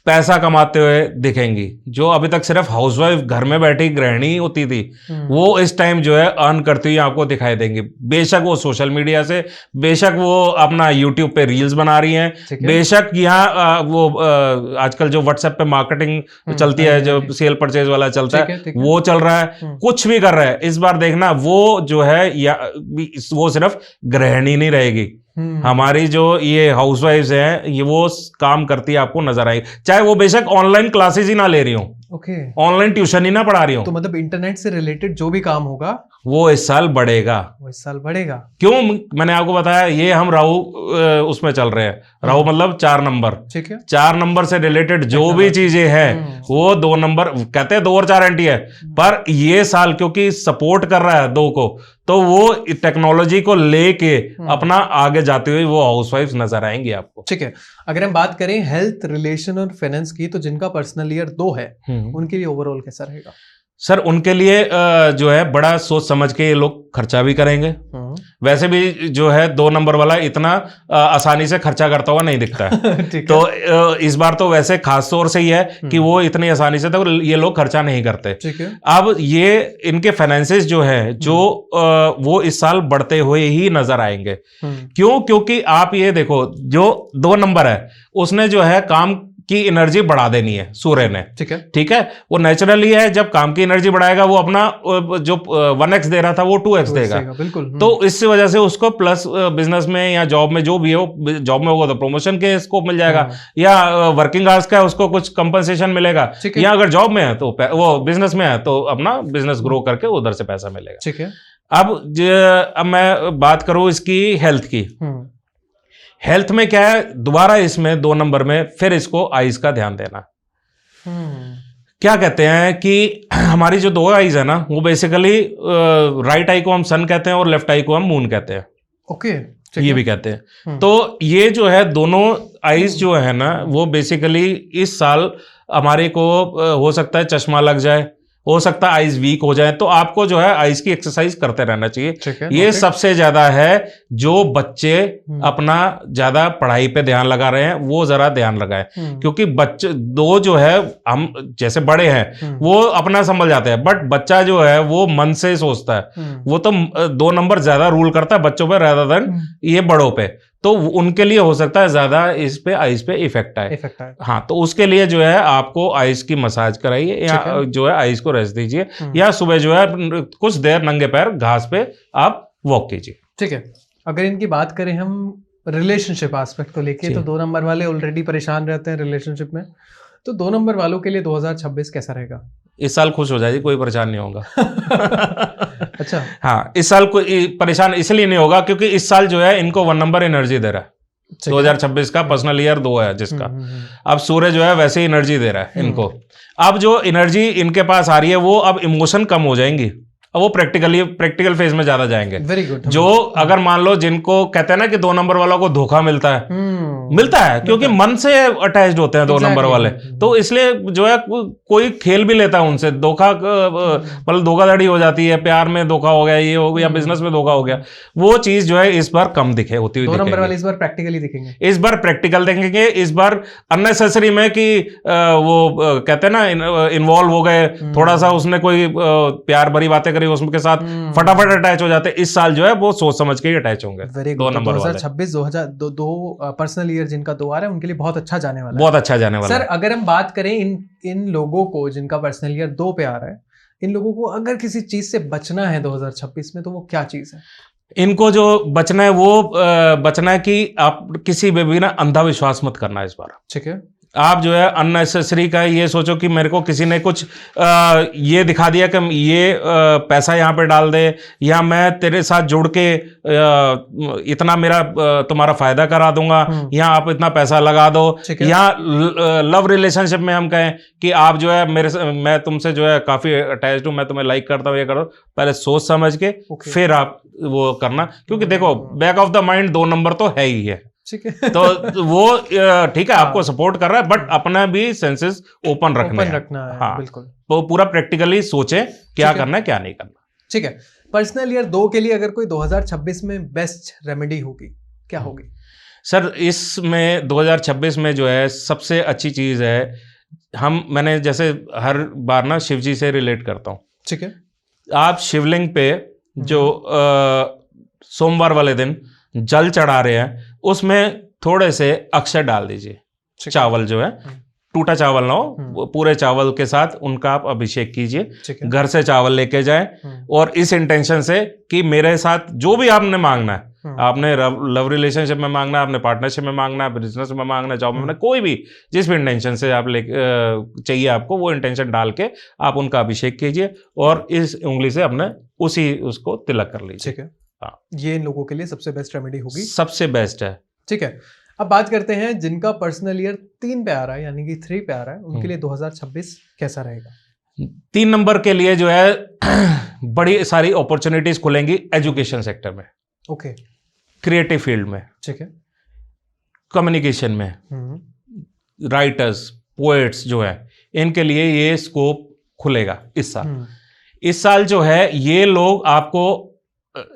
पैसा कमाते हुए दिखेंगी। जो अभी तक सिर्फ हाउसवाइफ घर में बैठी गृहिणी होती थी वो इस टाइम जो है अर्न करती हुई आपको दिखाई देंगी। बेशक वो सोशल मीडिया से, बेशक वो अपना यूट्यूब पे रील्स बना रही हैं, बेशक यहाँ वो आजकल जो व्हाट्सएप पे मार्केटिंग चलती है, जो सेल परचेज वाला चलता है वो चल रहा है, कुछ भी कर रहा है। इस बार देखना वो जो है या वो सिर्फ गृहिणी नहीं रहेगी, हमारी जो ये हाउसवाइफ्स हैं ये वो काम करती है आपको नजर आएगी, चाहे वो बेशक ऑनलाइन क्लासेस ही ना ले रही हो, ऑनलाइन ट्यूशन ही ना पढ़ा रही हो। तो मतलब इंटरनेट से रिलेटेड जो भी काम होगा वो इस साल बढ़ेगा, क्यों? मैंने आपको बताया ये हम राहु उसमें चल रहे हैं, राहु मतलब 4 नंबर, ठीक है। 4 नंबर से रिलेटेड जो भी चीजें हैं वो 2 नंबर, कहते हैं 2 और 4 एंटी है, पर ये साल क्योंकि सपोर्ट कर रहा है 2 को, तो वो टेक्नोलॉजी को लेके अपना आगे जाते हुए वो हाउसवाइफ्स नजर आएंगी आपको, ठीक है। अगर हम बात करें हेल्थ, रिलेशन और फाइनेंस की, तो जिनका पर्सनल ईयर 2 है उनके लिए ओवरऑल कैसा रहेगा? सर उनके लिए जो है बड़ा सोच समझ के ये लोग खर्चा भी करेंगे। वैसे भी जो है 2 नंबर वाला इतना आसानी से खर्चा करता हुआ नहीं दिखता है तो इस बार तो वैसे खास तौर से ही है कि वो इतनी आसानी से तो ये लोग खर्चा नहीं करते। अब ये इनके फाइनेंसेस जो है जो वो इस साल बढ़ते हुए ही नजर आएंगे। क्यों? क्योंकि आप ये देखो जो 2 नंबर है उसने जो है काम की एनर्जी बढ़ा देनी है सूर्य ने, ठीक है। वो नेचुरली है, जब काम की एनर्जी बढ़ाएगा वो अपना जो 1x दे रहा था वो 2x देगा, बिल्कुल। तो इस वजह से उसको प्लस बिजनेस में या जॉब में जो भी हो, जॉब में होगा तो प्रमोशन के स्कोप मिल जाएगा, या वर्किंग आवर्स का उसको कुछ कंपनसेशन मिलेगा, या अगर जॉब में है तो वो बिजनेस में है तो अपना बिजनेस ग्रो करके उधर से पैसा मिलेगा, ठीक है। अब मैं बात करूं इसकी हेल्थ की। हेल्थ में क्या है, दोबारा इसमें 2 नंबर में फिर इसको आइज का ध्यान देना। क्या कहते हैं कि हमारी जो 2 आइज है ना वो बेसिकली राइट आई को हम सन कहते हैं और लेफ्ट आई को हम मून कहते हैं, ओके, ये भी कहते हैं। तो ये जो है दोनों आइज जो है ना वो बेसिकली इस साल हमारे को हो सकता है चश्मा लग जाए, हो सकता है आइज वीक हो जाए, तो आपको जो है आइज की एक्सरसाइज करते रहना चाहिए। ये सबसे ज्यादा है जो बच्चे अपना ज्यादा पढ़ाई पे ध्यान लगा रहे हैं वो जरा ध्यान लगाएं, क्योंकि बच्चे 2 जो है हम जैसे बड़े हैं वो अपना संभल जाते हैं, बट बच्चा जो है वो मन से सोचता है, वो तो 2 नंबर ज्यादा रूल करता है बच्चों पे rather than ये बड़ों पे, तो उनके लिए हो सकता है ज्यादा इस पे आइज पे इफेक्ट आए। हाँ, तो उसके लिए जो है आपको आइज की मसाज कराइए या जो है आइज को रेस्ट दीजिए, या सुबह जो है कुछ देर नंगे पैर घास पे आप वॉक कीजिए, ठीक है। अगर इनकी बात करें हम रिलेशनशिप एस्पेक्ट को लेके, तो 2 नंबर वाले ऑलरेडी परेशान रहते हैं रिलेशनशिप में, तो 2 नंबर वालों के लिए 2026 कैसा रहेगा? इस साल खुश हो जाएगी, कोई परेशान नहीं होगा। अच्छा, हाँ, इस साल कोई परेशान इसलिए नहीं होगा क्योंकि इस साल जो है इनको 1 नंबर एनर्जी दे रहा है। 2026 का पर्सनल ईयर 2 है जिसका, अब सूर्य जो है वैसे ही एनर्जी दे रहा है इनको। अब जो एनर्जी इनके पास आ रही है वो अब इमोशन कम हो जाएंगी, अब वो प्रैक्टिकल फेज में ज्यादा जाएंगे। Very good. जो अगर मान लो जिनको कहते हैं ना कि 2 नंबर वालों को धोखा मिलता है क्योंकि मन से अटैच्ड होते हैं 2 नंबर वाले, तो इसलिए जो है कोई खेल भी लेता है उनसे, धोखा मतलब धोखाधड़ी हो जाती है, प्यार में धोखा हो गया, ये हो गया, बिजनेस में धोखा हो गया, वो चीज जो है इस बार कम होती हुई 2 नंबर वाले इस बार प्रैक्टिकली दिखेंगे, इस बार प्रैक्टिकल देखेंगे, इस बार अननेसेसरी में कि वो कहते हैं ना इन्वॉल्व हो गए, थोड़ा सा उसने कोई प्यार भरी बातें करी उसके साथ फटाफट अटैच हो जाते हैं। इस साल जो है वो सोच समझ के ही अटैच होंगे। 2 नंबर 2026 2002 पर्सनल ईयर जिनका 2 आ रहा है उनके लिए बहुत अच्छा जाने वाला है, बहुत अच्छा जाने वाला है। सर अगर हम बात करें इन लोगों को जिनका पर्सनल ईयर 2 पे आ रहा है, इन लोगों को अगर किसी चीज से बचना है 2026 में, तो वो क्या चीज है? इनको जो बचना है वो बचना है कि आप किसी में भी ना अंधविश्वास मत करना इस बार, ठीक है। आप जो है अननेसेसरी का ये सोचो कि मेरे को किसी ने कुछ ये दिखा दिया कि ये पैसा यहाँ पे डाल दे, या मैं तेरे साथ जुड़ के इतना मेरा तुम्हारा फायदा करा दूंगा, या आप इतना पैसा लगा दो, या लव रिलेशनशिप में हम कहें कि आप जो है मैं तुमसे जो है काफी अटैच्ड हूँ, मैं तुम्हें लाइक करता हूँ, ये करो, पहले सोच समझ के फिर आप वो करना, क्योंकि देखो back of the mind 2 number तो है ही है, ठीक है। तो वो ठीक है, हाँ। आपको सपोर्ट कर रहा है, बट अपना भी सेंसेस ओपन रखने हैं। रखना है, हाँ, बिल्कुल। तो पूरा प्रैक्टिकली सोचे क्या ठीक है। करना है क्या नहीं करना। ठीक है, पर्सनल ईयर 2 के लिए अगर कोई 2026 में बेस्ट रेमेडी होगी, क्या होगी? सर, इसमें 2026 में जो है सबसे अच्छी चीज है, मैंने जैसे हर बार ना शिव जी से रिलेट करता हूँ। ठीक है। आप शिवलिंग पे जो सोमवार वाले दिन जल चढ़ा रहे हैं, उसमें थोड़े से अक्षर डाल दीजिए। चावल जो है, टूटा चावल ना हो, वो पूरे चावल के साथ उनका आप अभिषेक कीजिए। घर से चावल लेके जाएं और इस इंटेंशन से कि मेरे साथ जो भी आपने मांगना है, आपने लव रिलेशनशिप में मांगना है, आपने पार्टनरशिप में मांगना है, बिजनेस में मांगना है, जॉब में, कोई भी जिस भी इंटेंशन से आप चाहिए आपको, वो इंटेंशन डाल के आप उनका अभिषेक कीजिए और इस उंगली से अपने उसको तिलक कर लीजिए। ठीक है। हाँ, ये इन लोगों के लिए सबसे बेस्ट रेमेडी होगी, सबसे बेस्ट है। ठीक है। अब बात करते हैं जिनका पर्सनल ईयर 3 पे आ रहा है, यानी कि 3 पे आ रहा है, उनके लिए 2026 कैसा रहेगा? 3 नंबर के लिए जो है बड़ी सारी अपॉर्चुनिटीज खुलेंगी एजुकेशन सेक्टर में, ओके, क्रिएटिव फील्ड में, ठीक है, कम्युनिकेशन में, राइटर्स, पोएट्स जो है, इनके लिए ये स्कोप खुलेगा इस साल। इस साल जो है ये लोग आपको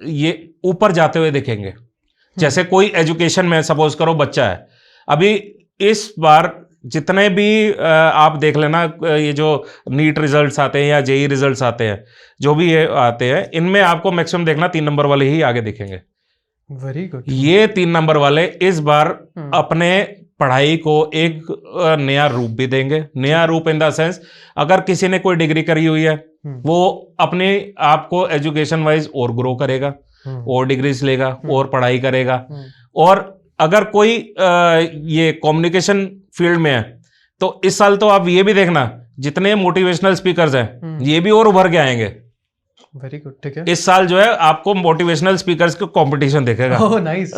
ये ऊपर जाते हुए दिखेंगे। जैसे कोई एजुकेशन में सपोज करो बच्चा है, अभी इस बार जितने भी आप देख लेना, ये जो नीट रिजल्ट्स आते हैं या जेई रिजल्ट्स आते हैं, जो भी ये आते हैं, इनमें आपको मैक्सिमम देखना 3 नंबर वाले ही आगे दिखेंगे। Very good. ये 3 नंबर वाले इस बार अपने पढ़ाई को एक नया रूप भी देंगे। नया रूप इन द सेंस, अगर किसी ने कोई डिग्री करी हुई है, वो अपने आप को एजुकेशन वाइज और ग्रो करेगा, और डिग्रीज लेगा, और पढ़ाई करेगा। और अगर कोई ये कम्युनिकेशन फील्ड में है, तो इस साल तो आप ये भी देखना, जितने मोटिवेशनल स्पीकर्स हैं ये भी और उभर के आएंगे। वेरी गुड, ठीक है। इस साल जो है आपको मोटिवेशनल स्पीकर्स का कंपटीशन दिखेगा। Oh nice.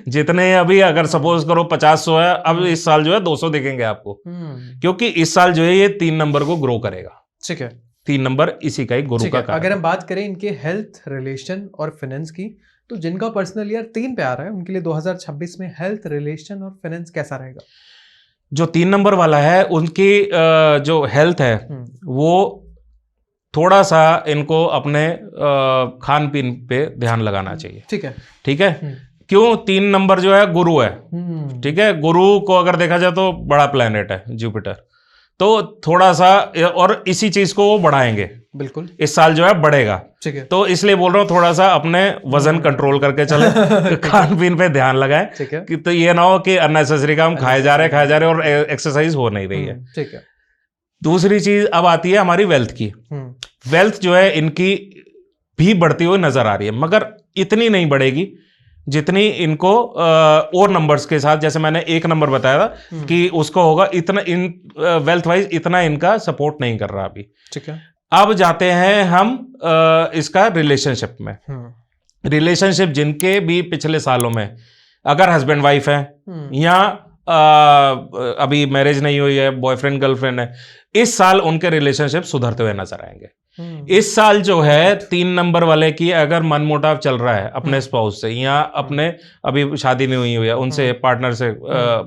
जितने अभी अगर सपोज करो 50-100 है, अब इस साल जो है 200 दिखेंगे आपको, क्योंकि इस साल जो है ये 3 नंबर को ग्रो करेगा। ठीक है, 3 नंबर इसी का एक गुरु का कार्य। अगर हम बात करें इनके हेल्थ, रिलेशन और फाइनेंस की, तो जिनका पर्सनल ईयर 3 पे आ रहा है, उनके लिए 2026 में हेल्थ, रिलेशन और फाइनेंस कैसा रहेगा? जो 3 नंबर वाला है, उनकी जो हेल्थ है वो थोड़ा सा इनको अपने खान पीन पे ध्यान लगाना चाहिए। ठीक है, ठीक है। क्यों? 3 नंबर जो है गुरु है, ठीक है। गुरु को अगर देखा जाए तो बड़ा प्लेनेट है जुपिटर, तो थोड़ा सा, और इसी चीज को वो बढ़ाएंगे, बिल्कुल इस साल जो है बढ़ेगा। ठीक है, तो इसलिए बोल रहा हूँ थोड़ा सा अपने वजन कंट्रोल करके चले, खान पीन पे ध्यान लगाएं, कि तो ये ना हो कि अननेसेसरी का हम खाए जा रहे और एक्सरसाइज हो नहीं रही है। ठीक है। दूसरी चीज अब आती है हमारी वेल्थ की। वेल्थ जो है इनकी भी बढ़ती हुई नजर आ रही है, मगर इतनी नहीं बढ़ेगी जितनी इनको और नंबर्स के साथ, जैसे मैंने 1 नंबर बताया था कि उसको होगा इतना, इन वेल्थ वाइज इतना इनका सपोर्ट नहीं कर रहा अभी। ठीक है। अब जाते हैं हम इसका रिलेशनशिप में। रिलेशनशिप जिनके भी पिछले सालों में अगर हस्बैंड वाइफ है या अभी मैरिज नहीं हुई है, बॉयफ्रेंड गर्लफ्रेंड है, इस साल उनके रिलेशनशिप सुधरते हुए नजर आएंगे। इस साल जो है 3 नंबर वाले की अगर मनमुटाव चल रहा है अपने स्पाउस से, या अपने अभी शादी नहीं हुई है उनसे, पार्टनर से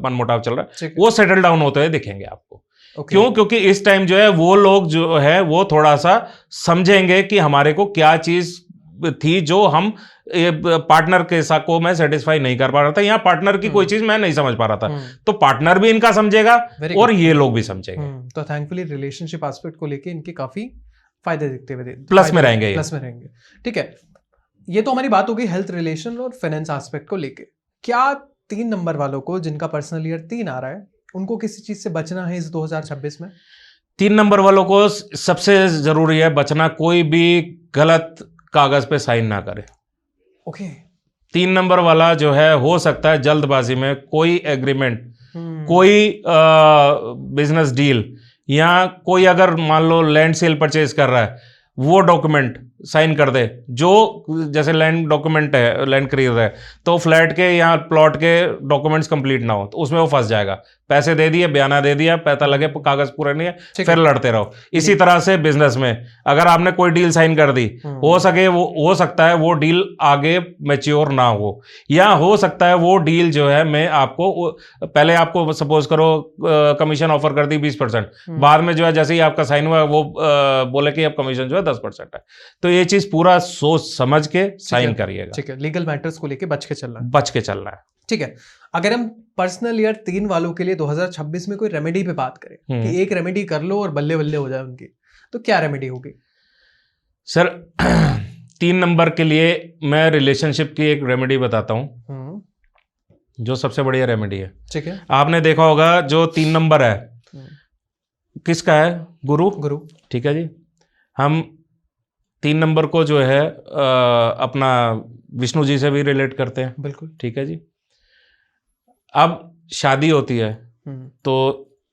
मनमुटाव चल रहा है, वो सेटल डाउन होते हुए दिखेंगे आपको। क्यों? क्योंकि इस टाइम जो है वो लोग जो है वो थोड़ा सा समझेंगे कि हमारे को क्या चीज थी जो हम पार्टनर के साथ को मैं सेटिस्फाई नहीं कर पा रहा था, या पार्टनर की कोई चीज मैं नहीं समझ पा रहा था, तो पार्टनर भी इनका समझेगा और ये लोग भी समझेंगे। तो थैंकफुली रिलेशनशिप एस्पेक्ट को लेके इनके काफी फायदे दिखते हुए प्लस में रहेंगे, प्लस में रहेंगे। ठीक है, ये तो हमारी बात हो गई हेल्थ, रिलेशन और फाइनेंस एस्पेक्ट को लेके। क्या 3 नंबर वालों को जिनका पर्सनल ईयर 3 आ रहा है, उनको किसी चीज से बचना है इस 2026 में? 3 नंबर वालों को सबसे जरूरी है बचना, कोई भी गलत कागज पे साइन ना करे। ओके। 3 नंबर वाला जो है, हो सकता है जल्दबाजी में कोई एग्रीमेंट, कोई बिजनेस डील, या कोई अगर मान लो लैंड सेल परचेज कर रहा है, वो डॉक्यूमेंट साइन कर दे, जो जैसे लैंड डॉक्यूमेंट है, लैंड खरीद रहा है, तो फ्लैट के या प्लॉट के डॉक्यूमेंट्स कंप्लीट ना हो तो उसमें वो फंस जाएगा। पैसे दे दिए, बयाना दे दिया, पता लगे कागज पूरे नहीं है, फिर लड़ते रहो। इसी तरह से बिजनेस में अगर आपने कोई डील साइन कर दी, हो सकता है वो डील आगे मैच्योर ना हो, या हो सकता है वो डील जो है मैं आपको पहले आपको सपोज करो कमीशन ऑफर कर दी 20%, बाद में जो है जैसे ही आपका साइन हुआ वो बोले कि अब कमीशन जो है 10% है। तो ये चीज पूरा सोच समझ के साइन करिएगा। ठीक है, लीगल मैटर्स को लेके बच के चलना है। ठीक है, अगर हम पर्सनल ईयर 3 वालों के लिए 2026 में कोई रेमेडी पे बात करें कि एक रेमेडी कर लो और बल्ले बल्ले हो जाए उनकी, तो क्या रेमेडी होगी सर? 3 नंबर के लिए मैं रिलेशनशिप की एक रेमेडी बताता हूं, जो सबसे बढ़िया रेमेडी है। ठीक है, आपने देखा होगा जो 3 नंबर है किसका है? गुरु। ठीक है जी, हम 3 नंबर को जो है अपना विष्णु जी से भी रिलेट करते हैं। बिल्कुल। ठीक है जी, अब शादी होती है तो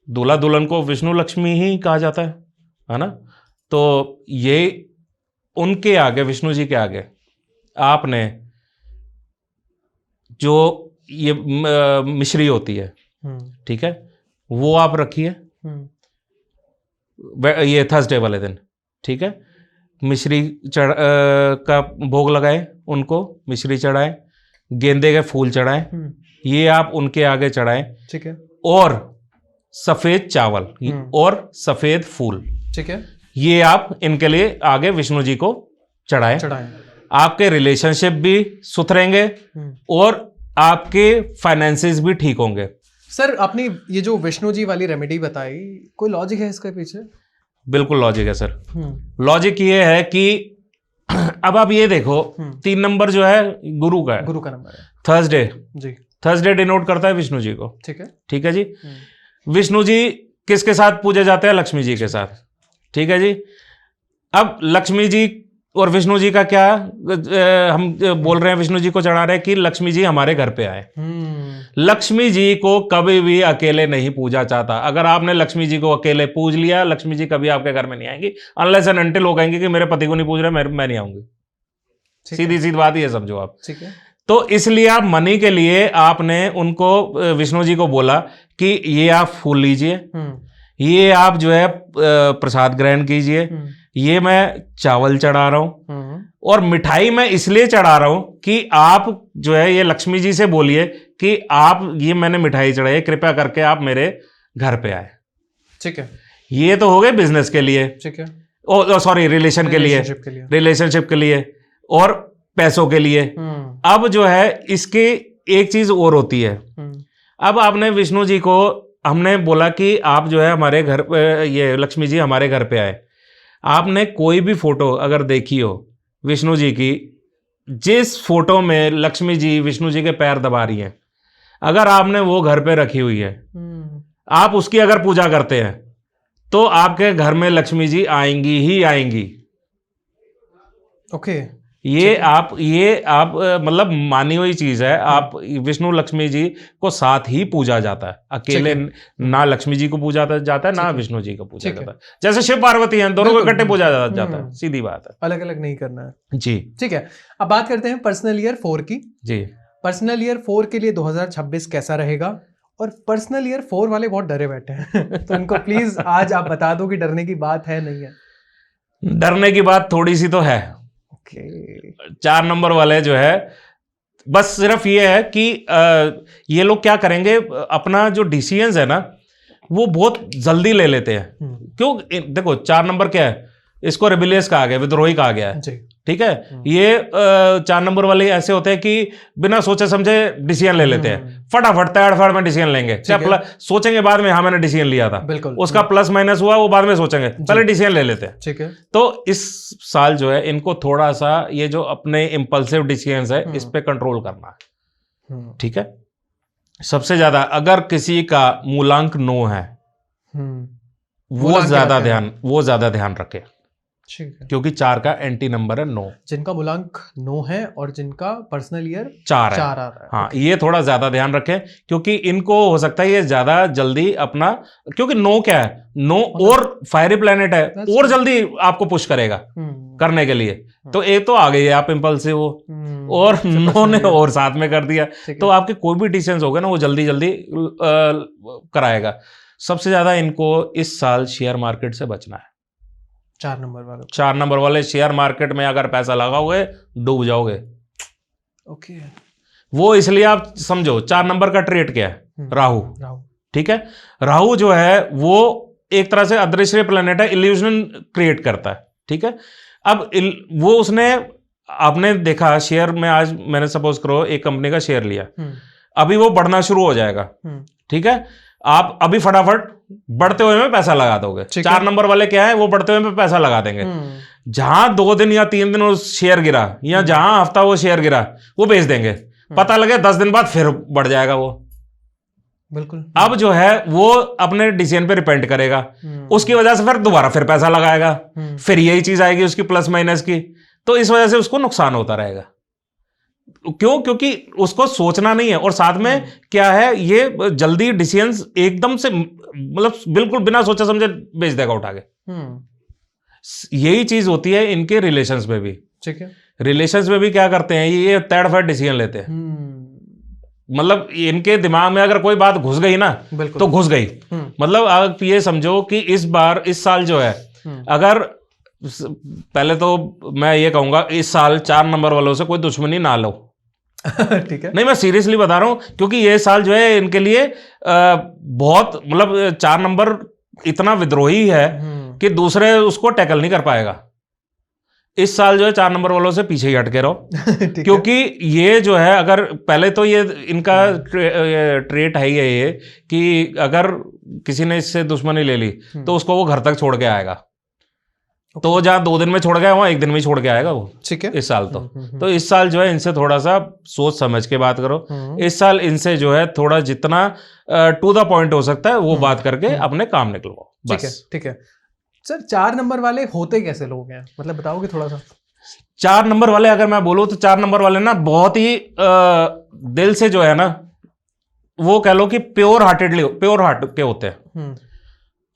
दूल्हा दुल्हन को विष्णु लक्ष्मी ही कहा जाता है ना? तो ये उनके आगे, विष्णु जी के आगे आपने जो ये मिश्री होती है, ठीक है, वो आप रखिए ये थर्सडे वाले दिन। ठीक है, मिश्री का भोग लगाए, उनको मिश्री चढ़ाए, गेंदे के फूल चढ़ाए, ये आप उनके आगे चढ़ाएं। ठीक है, और सफेद चावल और सफेद फूल, ठीक है, ये आप इनके लिए आगे विष्णु जी को चढ़ाएं। आपके रिलेशनशिप भी सुधरेंगे और आपके फाइनेंसेस भी ठीक होंगे। सर आपने ये जो विष्णु जी वाली रेमेडी बताई, कोई लॉजिक है इसके पीछे? बिल्कुल लॉजिक है सर। लॉजिक ये है कि अब आप ये देखो 3 नंबर जो है गुरु का नंबर है, थर्सडे जी, थर्सडे डिनोट करता है विष्णु जी को। ठीक है जी, विष्णु जी किसके साथ पूजे जाते हैं? लक्ष्मी जी के साथ। ठीक है जी, अब लक्ष्मी जी और विष्णु जी का क्या हम बोल रहे हैं, विष्णु जी को चढ़ा रहे हैं कि लक्ष्मी जी हमारे घर पे आए। लक्ष्मी जी को कभी भी अकेले नहीं पूजा चाहता। अगर आपने लक्ष्मी जी को अकेले पूज लिया, लक्ष्मी जी कभी आपके घर में नहीं आएंगी, अनलेस एंड अनटिल वो कहेंगे कि मेरे पति को नहीं पूज रहे, मैं नहीं आऊंगी। सीधी सी बात ये समझो आप। ठीक है, तो इसलिए आप मनी के लिए आपने उनको, विष्णु जी को बोला कि ये आप फूल लीजिए, ये आप जो है प्रसाद ग्रहण कीजिए, ये मैं चावल चढ़ा रहा हूं, और मिठाई मैं इसलिए चढ़ा रहा हूं कि आप जो है ये लक्ष्मी जी से बोलिए कि आप, ये मैंने मिठाई चढ़ाई, कृपया करके आप मेरे घर पे आए। ठीक है, ये तो हो गए बिजनेस के लिए। ठीक है, सॉरी रिलेशनशिप के लिए और पैसों के लिए। अब जो है इसके एक चीज और होती है। अब आपने विष्णु जी को, हमने बोला कि आप जो है हमारे घर, ये लक्ष्मी जी हमारे घर पे आए। आपने कोई भी फोटो अगर देखी हो विष्णु जी की, जिस फोटो में लक्ष्मी जी विष्णु जी के पैर दबा रही हैं, अगर आपने वो घर पे रखी हुई है, आप उसकी अगर पूजा करते हैं तो आपके घर में लक्ष्मी जी आएंगी ही आएंगी। ओके, ये आप मतलब मानी हुई चीज है। आप विष्णु लक्ष्मी जी को साथ ही पूजा जाता है, अकेले ना लक्ष्मी जी को पूजा जाता है ना विष्णु जी को पूजा जाता है। जैसे शिव पार्वती हैं, दोनों को इकट्ठे पूजा जाता है, सीधी बात है, अलग अलग नहीं करना है जी। ठीक है, अब बात करते हैं पर्सनल ईयर 4 की जी। पर्सनल ईयर 4 के लिए 2026 कैसा रहेगा? और पर्सनल ईयर 4 वाले बहुत डरे बैठे हैं तो उनको प्लीज आज आप बता दो कि डरने की बात है नहीं है? डरने की बात थोड़ी सी तो है। 4 नंबर वाले जो है, बस सिर्फ ये है कि ये लोग क्या करेंगे, अपना जो डिसीजंस है ना वो बहुत जल्दी ले लेते हैं। क्यों? देखो 4 नंबर क्या है, इसको रेबिलियस कहा गया, विद्रोही कहा गया है। ठीक है, ये 4 नंबर वाले ऐसे होते हैं कि बिना सोचे समझे डिसीजन ले लेते हैं, फटाफट तड़फड़ में डिसीजन लेंगे। क्या सोचेंगे बाद में, हाँ मैंने डिसीजन लिया था, उसका प्लस माइनस हुआ वो बाद में सोचेंगे, पहले डिसीजन ले लेते हैं। ठीक है, तो इस साल जो है इनको थोड़ा सा ये जो अपने इंपल्सिव डिसीजंस है इस पे कंट्रोल करना है। ठीक है, सबसे ज्यादा अगर किसी का मूलांक 9 है वो ज्यादा ध्यान रखे। ठीक है। क्योंकि 4 का एंटी नंबर है 9। जिनका मूलांक 9 है और जिनका पर्सनल ईयर 4 है। 4 आ रहा है। हाँ, ओके। ये थोड़ा ज्यादा ध्यान रखें, क्योंकि इनको हो सकता है ये ज्यादा जल्दी अपना, क्योंकि 9 क्या है, 9 और फायरी प्लेनेट है, That's और true. जल्दी आपको पुश करेगा करने के लिए। तो एक तो आ गई है आप इम्पल्सिव हो, और अच्छा, 9 ने personal और साथ में कर दिया, ठीक है। तो आपके कोई भी डिसीजन हो गए ना वो जल्दी जल्दी कराएगा। सबसे ज्यादा इनको इस साल शेयर मार्केट से बचना है। 4 नंबर वालों। 4 नंबर वाले शेयर मार्केट में अगर पैसा लगाओगे डूब जाओगे। ओके। वो इसलिए आप समझो 4 नंबर का ट्रेड क्या है, राहु। ठीक है, राहु जो है वो एक तरह से अदृश्य प्लेनेट है, इल्यूजन क्रिएट करता है। ठीक है, अब वो उसने, आपने देखा शेयर में, आज मैंने सपोज करो एक कंपनी का शेयर लिया, अभी वो बढ़ना शुरू हो जाएगा। ठीक है, आप अभी फटाफट बढ़ते हुए में पैसा लगा दोगे। 4 नंबर वाले क्या है, वो बढ़ते हुए में पैसा लगा देंगे। जहां 2 दिन या 3 दिन वो शेयर गिरा, या जहां हफ्ता वो शेयर गिरा, वो बेच देंगे। पता लगे 10 दिन बाद फिर बढ़ जाएगा वो। बिल्कुल। अब जो है वो अपने डिसीजन पे डिपेंड करेगा, उसकी वजह से फिर दोबारा फिर पैसा लगाएगा, फिर यही चीज आएगी उसकी प्लस माइनस की, तो इस वजह से उसको नुकसान होता रहेगा। क्यों? क्योंकि उसको सोचना नहीं है, और साथ में क्या है, ये जल्दी डिसीजंस एकदम से, मतलब बिल्कुल बिना सोचा समझे बेच देगा उठा के। यही चीज होती है इनके रिलेशंस में भी। ठीक है, रिलेशंस में भी क्या करते हैं, ये तैड़ फैड़ डिसीजन लेते हैं। मतलब इनके दिमाग में अगर कोई बात घुस गई ना, तो घुस गई। मतलब आप ये समझो कि इस साल जो है, अगर पहले तो मैं ये कहूंगा, इस साल 4 नंबर वालों से कोई दुश्मनी ना लो। ठीक है, नहीं मैं सीरियसली बता रहा हूं, क्योंकि ये साल जो है इनके लिए बहुत, मतलब 4 नंबर इतना विद्रोही है कि दूसरे उसको टैकल नहीं कर पाएगा। इस साल जो है 4 नंबर वालों से पीछे ही हटके रहो। क्योंकि ये जो है, अगर पहले तो ये इनका ट्रेट है ये कि अगर किसी ने इससे दुश्मनी ले ली तो उसको वो घर तक छोड़ के आएगा। तो जहां 2 दिन में छोड़ गया वहां 1 दिन में ही छोड़ के आएगा वो। ठीक है, इस साल तो इस साल जो है इनसे थोड़ा सा सोच समझ के बात करो। इस साल इनसे जो है थोड़ा जितना टू द पॉइंट हो सकता है वो बात करके अपने काम निकलवाओ बस। ठीक है सर, 4 नंबर वाले होते कैसे लोग हैं, मतलब बताओगे थोड़ा सा? 4 नंबर वाले अगर मैं बोलूं तो 4 नंबर वाले ना बहुत ही दिल से जो है ना, वो कह लो कि प्योर हार्ट के होते हैं।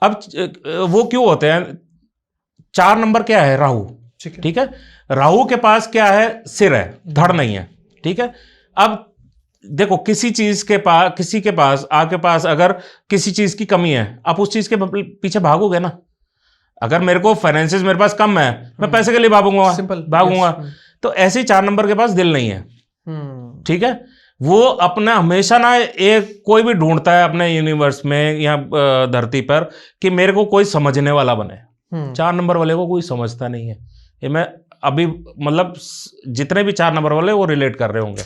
अब वो क्यों होते हैं? 4 नंबर क्या है? राहु। ठीक है, राहु के पास क्या है? सिर है, धड़ नहीं है। ठीक है, अब देखो किसी के पास आपके पास अगर किसी चीज की कमी है, आप उस चीज के पीछे भागोगे ना। अगर मेरे को फाइनेंसिस मेरे पास कम है, मैं पैसे के लिए भागूंगा। तो ऐसे ही 4 नंबर के पास दिल नहीं है। ठीक है, वो अपना हमेशा ना एक कोई भी ढूंढता है अपने यूनिवर्स में या धरती पर कि मेरे को कोई समझने वाला बने। 4 नंबर वाले को कोई समझता नहीं है। ये मैं अभी, मतलब जितने भी 4 नंबर वाले वो रिलेट कर रहे होंगे,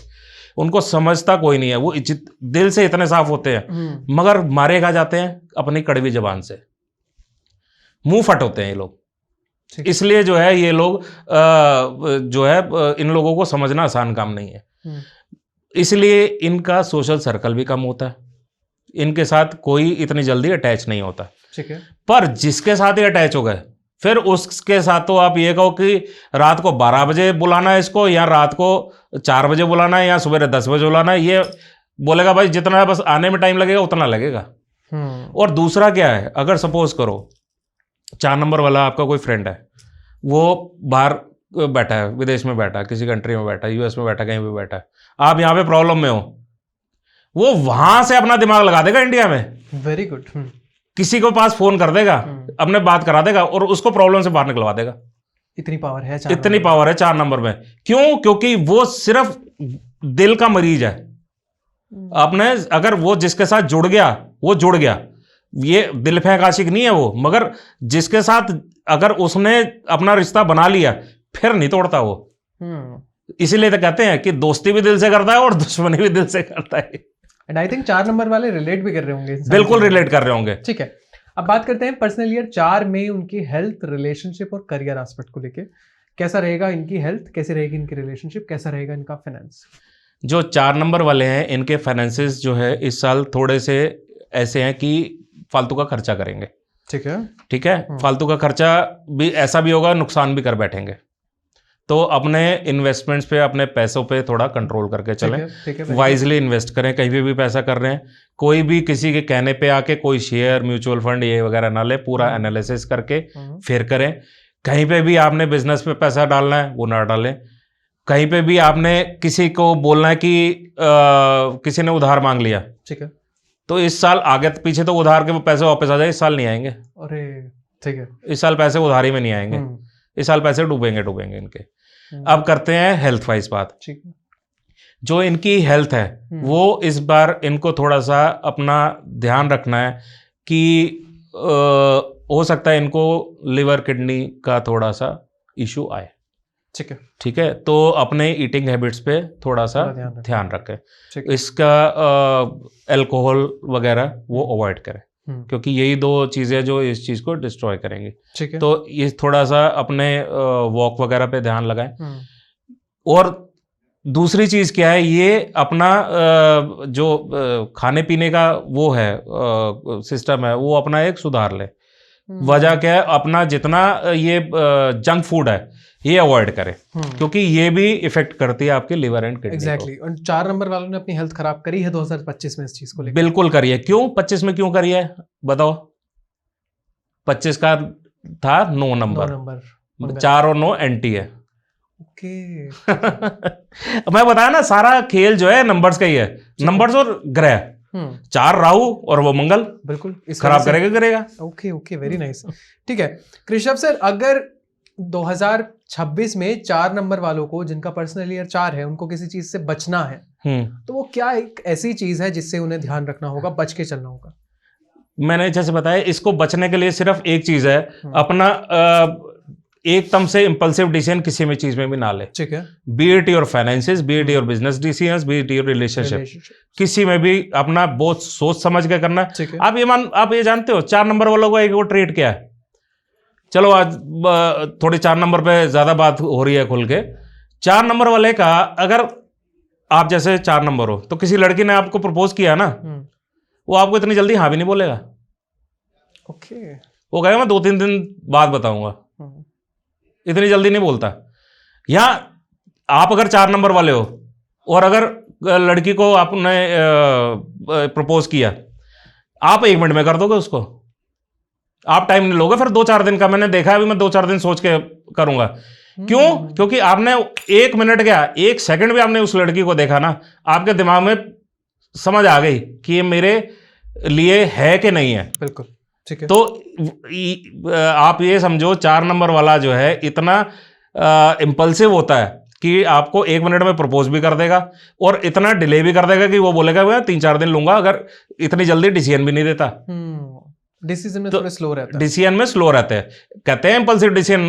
उनको समझता कोई नहीं है। वो दिल से इतने साफ होते हैं, मगर मारे खा जाते हैं अपनी कड़वी जबान से। मुंह फट होते हैं ये लोग। इसलिए जो है ये लोग जो है इन लोगों को समझना आसान काम नहीं है। इसलिए इनका सोशल सर्कल भी कम होता है, इनके साथ कोई इतनी जल्दी अटैच नहीं होता। ठीक है, पर जिसके साथ ही अटैच हो गए, फिर उसके साथ तो आप ये कहो कि रात को 12 बजे बुलाना है इसको, या रात को 4 बजे बुलाना है, या सुबह 10 बजे बुलाना है, ये बोलेगा भाई जितना बस आने में टाइम लगेगा उतना लगेगा। और दूसरा क्या है, अगर सपोज करो 4 नंबर वाला आपका कोई फ्रेंड है, वो बाहर बैठा है, विदेश में बैठा है, किसी कंट्री में बैठा है, यूएस में बैठा है, कहीं भी बैठा है, आप यहाँ पे प्रॉब्लम में हो, वो वहां से अपना दिमाग लगा देगा इंडिया में। Very good. किसी को पास फोन कर देगा, अपने बात करा देगा और उसको प्रॉब्लम से बाहर निकलवा देगा। इतनी पावर है 4 नंबर में। क्यों? क्योंकि वो सिर्फ दिल का मरीज है। आपने अगर वो जिसके साथ जुड़ गया वो जुड़ गया, ये दिल फेंक आशिक नहीं है वो, मगर जिसके साथ अगर उसने अपना रिश्ता बना लिया फिर नहीं तोड़ता वो। इसीलिए तो कहते हैं कि दोस्ती भी दिल से करता है और दुश्मनी भी दिल से करता है। एंड आई थिंक 4 नंबर वाले रिलेट भी कर रहे होंगे। बिल्कुल रिलेट कर रहे होंगे। ठीक है, अब बात करते हैं पर्सनल ईयर 4 में उनकी हेल्थ, रिलेशनशिप और करियर एस्पेक्ट को लेके। कैसा रहेगा इनकी हेल्थ, कैसे रहेगी इनकी रिलेशनशिप, कैसा रहेगा इनका फाइनेंस? जो 4 नंबर वाले हैं इनके फाइनेंसेस जो है इस साल थोड़े से ऐसे हैं कि फालतू का खर्चा करेंगे। ठीक है। ठीक है, फालतू का खर्चा भी ऐसा भी होगा, नुकसान भी कर बैठेंगे। तो अपने इन्वेस्टमेंट्स पे, अपने पैसों पे थोड़ा कंट्रोल करके चलें, ठीक है, वाइजली इन्वेस्ट करें। कहीं पे भी पैसा कर रहे हैं, कोई भी किसी के कहने पे आके कोई शेयर, म्यूचुअल फंड ये वगैरह ना ले, पूरा एनालिसिस करके फिर करें। कहीं पे भी आपने बिजनेस पे पैसा डालना है वो ना डालें। कहीं पे भी आपने किसी को बोलना है कि किसी ने उधार मांग लिया, ठीक है, तो इस साल आगे पीछे तो उधार के वो पैसे वापस आ जाए, इस साल नहीं आएंगे। अरे ठीक है, इस साल पैसे उधारी में नहीं आएंगे, इस साल पैसे डूबेंगे इनके। अब करते हैं हेल्थ वाइज बात। ठीक है। जो इनकी हेल्थ है वो इस बार इनको थोड़ा सा अपना ध्यान रखना है कि हो सकता है इनको लिवर किडनी का थोड़ा सा इशू आए। ठीक है, ठीक है, तो अपने ईटिंग हैबिट्स पे थोड़ा सा ध्यान रखें। इसका अल्कोहल वगैरह वो अवॉइड करें, क्योंकि यही दो चीज़ें जो इस चीज़ को डिस्ट्रॉय करेंगे। ठीक है, तो ये थोड़ा सा अपने वॉक वगैरह पे ध्यान लगाएं। और दूसरी चीज़ क्या है, ये अपना जो खाने पीने का वो है सिस्टम है, वो अपना एक सुधार ले। वजह क्या है, अपना जितना ये जंक फूड है ये अवॉइड करें, क्योंकि ये भी इफेक्ट करती है आपके लिवर एंड किडनी। एग्जैक्टली। और 4 नंबर वालों ने अपनी हेल्थ खराब करी है 2025 में इस चीज को लेकर। बिल्कुल करी है। क्यों 25 में क्यों करी है बताओ? 25 का था 9 नंबर, 4 और 9 एंटी है। ओके। मैं बताया ना, सारा खेल जो है नंबर्स का ही है, नंबर्स और ग्रह। 4 राहु और वो मंगल, बिल्कुल खराब करेगा। Okay okay, very nice. ठीक है कृषभ सर, अगर 2026 में 4 नंबर वालों को, जिनका पर्सनल ईयर 4 है, उनको किसी चीज से बचना है, तो वो क्या एक ऐसी चीज है जिससे उन्हें ध्यान रखना होगा, बच के चलना होगा? मैंने जैसे बताया, इसको बचने के लिए सिर्फ एक चीज है, अपना एकदम से इंपल्सिव डिसीजन किसी में चीज में भी ना ले। ठीक है, B it your finances, B it your business decisions, B it your relationship, किसी में भी अपना बहुत सोच समझ के करना। आप ये जानते हो 4 नंबर वालों को एक वो ट्रेट क्या है? चलो आज थोड़ी 4 नंबर पे ज्यादा बात हो रही है खुल के। 4 नंबर वाले का, अगर आप जैसे 4 नंबर हो तो किसी लड़की ने आपको प्रपोज किया ना, वो आपको इतनी जल्दी हाँ भी नहीं बोलेगा। ओके। वो कहेगा मैं 2-3 दिन बाद बताऊंगा, इतनी जल्दी नहीं बोलता। या आप अगर 4 नंबर वाले हो और अगर लड़की को आपने प्रपोज किया, आप 1 मिनट में कर दोगे उसको, आप टाइम नहीं लोगे फिर 2-4 दिन का। मैंने देखा है, अभी मैं 2-4 दिन सोच के करूंगा। क्यों? क्योंकि आपने 1 मिनट क्या 1 सेकंड भी आपने उस लड़की को देखा ना, आपके दिमाग में समझ आ गई कि ये मेरे लिए है कि नहीं है। बिल्कुल ठीक है। तो आप ये समझो 4 नंबर वाला जो है इतना इंपल्सिव होता है कि आपको 1 मिनट में प्रपोज भी कर देगा और इतना डिले भी कर देगा कि वो बोलेगा मैं 3-4 दिन लूंगा, अगर इतनी जल्दी डिसीजन भी नहीं देता। डिसीजन में थोड़ा स्लो रहता है। डिसीजन में स्लो रहते हैं, कहते हैं इंपल्सिव डिसीजन